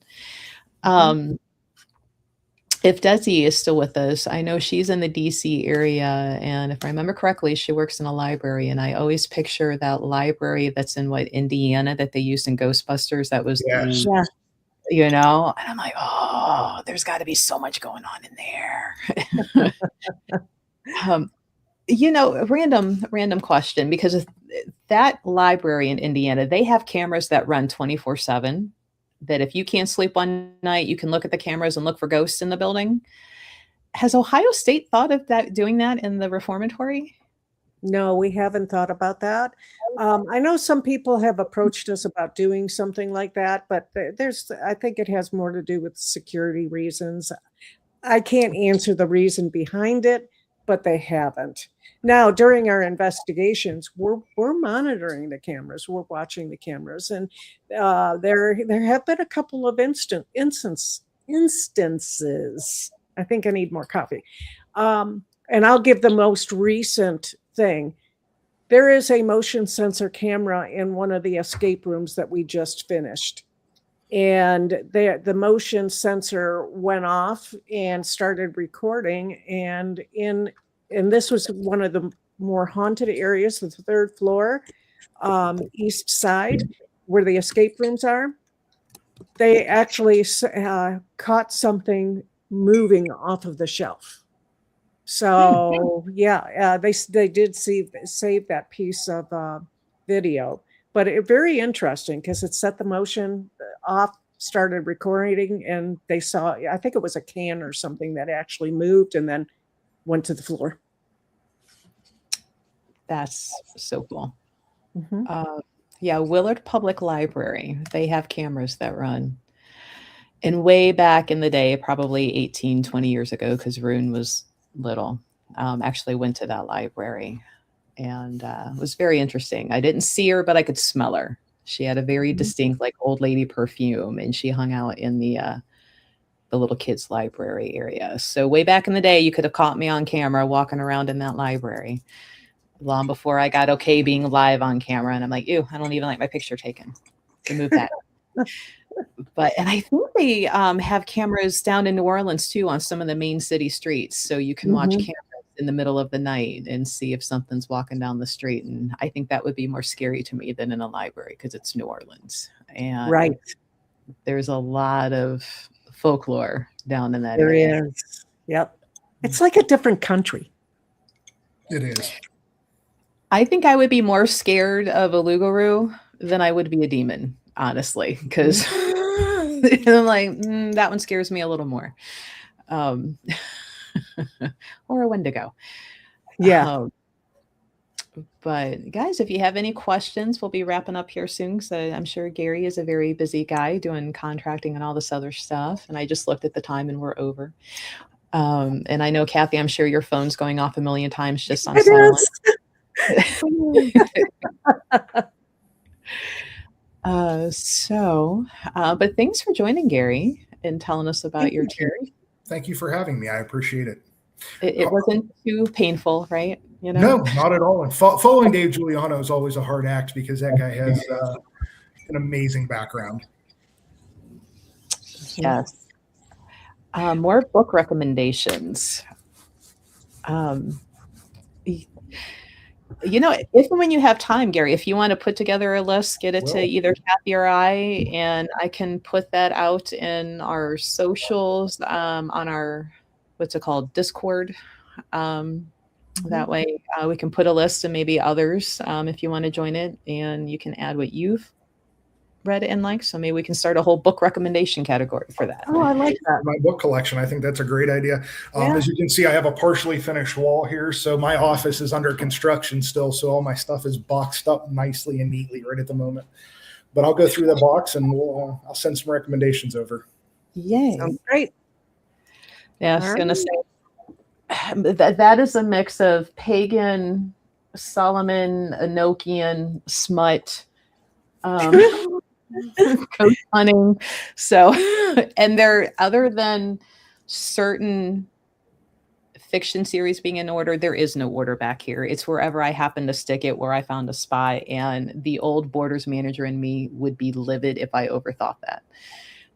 If Desi is still with us, I know she's in the DC area, and if I remember correctly, she works in a library, and I always picture that library that's in Indiana that they used in Ghostbusters. That was and I'm like, oh, there's got to be so much going on in there. Random question, because that library in Indiana, they have cameras that run 24/7. that if you can't sleep one night, you can look at the cameras and look for ghosts in the building. Has Ohio State thought of that, doing that in the reformatory? No, we haven't thought about that. I know some people have approached us about doing something like that, but I think it has more to do with security reasons. I can't answer the reason behind it, but they haven't. Now, during our investigations, we're monitoring the cameras, we're watching the cameras, and there have been a couple of instances. I think I need more coffee. And I'll give the most recent thing. There is a motion sensor camera in one of the escape rooms that we just finished. And the motion sensor went off and started recording. And this was one of the more haunted areas, the third floor, east side, where the escape rooms are. They actually caught something moving off of the shelf. So yeah, they did save that piece of video. But very interesting because it set the motion off, started recording, and they saw, I think it was a can or something that actually moved and then went to the floor. That's so cool. Yeah, Willard Public Library, they have cameras that run. And way back in the day, probably 18, 20 years ago, because Rune was little, actually went to that library. And it was very interesting. I didn't see her, but I could smell her. She had a very distinct, like, old lady perfume, and she hung out in the little kids' library area. So way back in the day, you could have caught me on camera walking around in that library long before I got okay being live on camera. And I'm like, ew, I don't even like my picture taken. So move that. And I think they have cameras down in New Orleans too on some of the main city streets. So you can watch cameras in the middle of the night and see if something's walking down the street. And I think that would be more scary to me than in a library because it's New Orleans. And there's a lot of folklore down in that area. There is. Yep. It's like a different country. It is. I think I would be more scared of a Lugaroo than I would be a demon, honestly, because I'm like, that one scares me a little more. Or a Wendigo. Yeah. But guys, if you have any questions, we'll be wrapping up here soon. So I'm sure Gary is a very busy guy doing contracting and all this other stuff. And I just looked at the time and we're over. And I know, Kathy, I'm sure your phone's going off a million times just on silent. But thanks for joining, Gary, and telling us about your team. Thank you for having me. I appreciate it. It wasn't too painful, right? You know? No, not at all. And following Dave Giuliano is always a hard act because that guy has an amazing background. Yes. More book recommendations. You know, if and when you have time, Gary, if you want to put together a list, get it to either Kathy or I, and I can put that out in our socials, on our, what's it called, Discord. That way we can put a list and maybe others if you want to join it, and you can add what you've read and liked. So maybe we can start a whole book recommendation category for that. Oh, I like that. My book collection. I think that's a great idea. As you can see, I have a partially finished wall here. So my office is under construction still. So all my stuff is boxed up nicely and neatly right at the moment. But I'll go through the box and I'll send some recommendations over. Yay. Sounds great. Yeah, I was going to say that is a mix of pagan, Solomon, Enochian, smut, coast hunting. So, and there, other than certain fiction series being in order, there is no order back here. It's wherever I happen to stick it, where I found a spy, and the old Borders manager in me would be livid if I overthought that.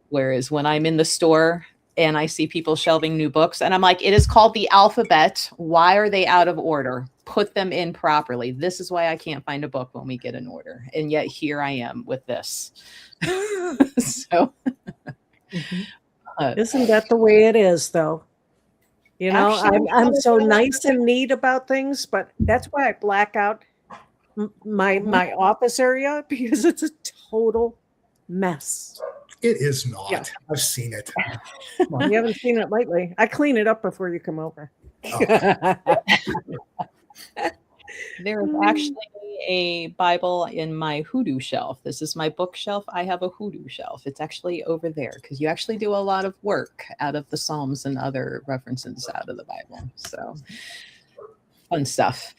Whereas when I'm in the store and I see people shelving new books and I'm like, it is called the alphabet. Why are they out of order? Put them in properly. This is why I can't find a book when we get an order. And yet here I am with this. So isn't that the way it is though? You know, actually, I'm so nice and neat about things, but that's why I black out my office area, because it's a total mess. It is not. Yeah. I've seen it. You haven't seen it lately. I clean it up before you come over. There is actually a Bible in my hoodoo shelf. This is my bookshelf. I have a hoodoo shelf. It's actually over there because you actually do a lot of work out of the Psalms and other references out of the Bible. So fun stuff.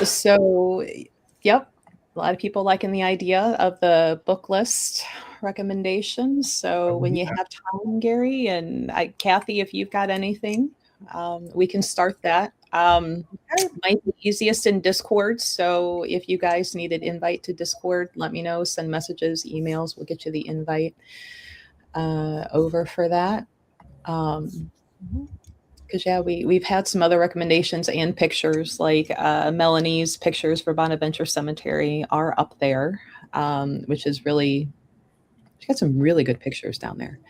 So, yep, a lot of people liking the idea of the book list recommendations. So when you have time, Gary and Kathy, if you've got anything, we can start that. Might be easiest in Discord. So if you guys need an invite to Discord, let me know. Send messages, emails. We'll get you the invite over for that. Because we've had some other recommendations and pictures, like Melanie's pictures for Bonaventure Cemetery are up there, which is really, she got some really good pictures down there.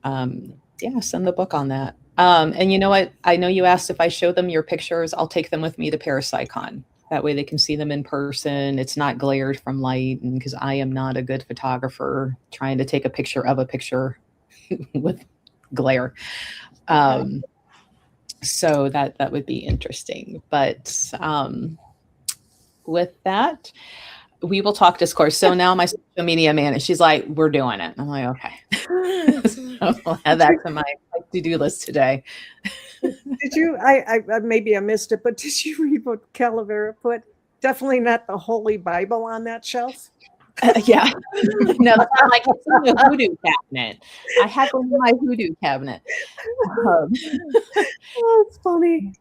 Yeah, send the book on that. And you know what? I know you asked if I show them your pictures. I'll take them with me to ParasiteCon. That way they can see them in person. It's not glared from light, and because I am not a good photographer trying to take a picture of a picture with glare. So that would be interesting. But with that, we will talk Discord. So now my social media manager, she's like, we're doing it. I'm like, okay. So I'll add that to my to-do list today. Did you, I maybe I missed it, but did you read what Calavera put? Definitely not the Holy Bible on that shelf. Yeah. No, I'm like, it's in the hoodoo cabinet. I have one in my hoodoo cabinet. Oh, it's funny.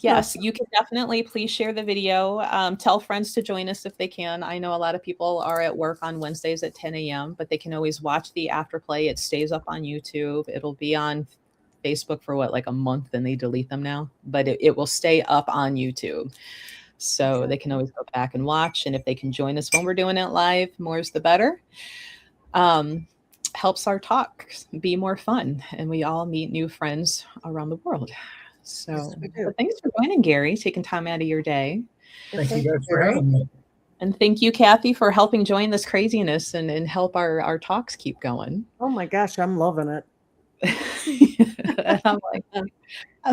Yes, you can definitely please share the video. Tell friends to join us if they can. I know a lot of people are at work on Wednesdays at 10 a.m., but they can always watch the afterplay. It stays up on YouTube. It'll be on Facebook for like a month, and they delete them now, but it will stay up on YouTube. So they can always go back and watch. And if they can join us when we're doing it live, more's the better. Helps our talk be more fun, and we all meet new friends around the world. So thanks for joining, Gary, taking time out of your day. Thank you guys for having me. And thank you, Kathy, for helping join this craziness and help our talks keep going. Oh my gosh, I'm loving it. I'm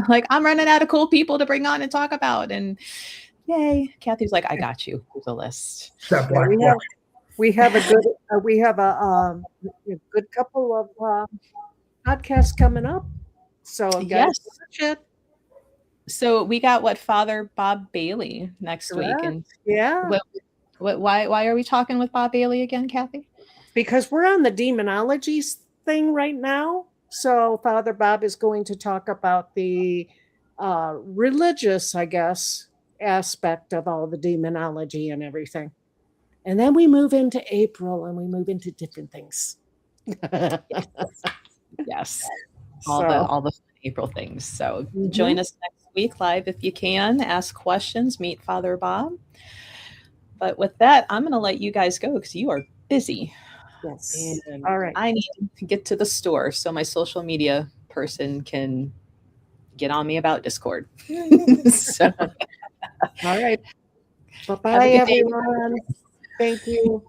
like, I'm running out of cool people to bring on and talk about. And yay, Kathy's like, I got you. Here's a list. We have a good couple of podcasts coming up. So yes. Watch it. So we got Father Bob Bailey next week. And yeah. Why are we talking with Bob Bailey again, Kathy? Because we're on the demonology thing right now. So Father Bob is going to talk about the religious, I guess, aspect of all the demonology and everything. And then we move into April and we move into different things. Yes. All the April things. So join us next week live if you can. Ask questions, meet Father Bob. But with that, I'm going to let you guys go because you are busy. Yes. And all right. I need to get to the store so my social media person can get on me about Discord. So. All right. Bye-bye, everyone. Thank you.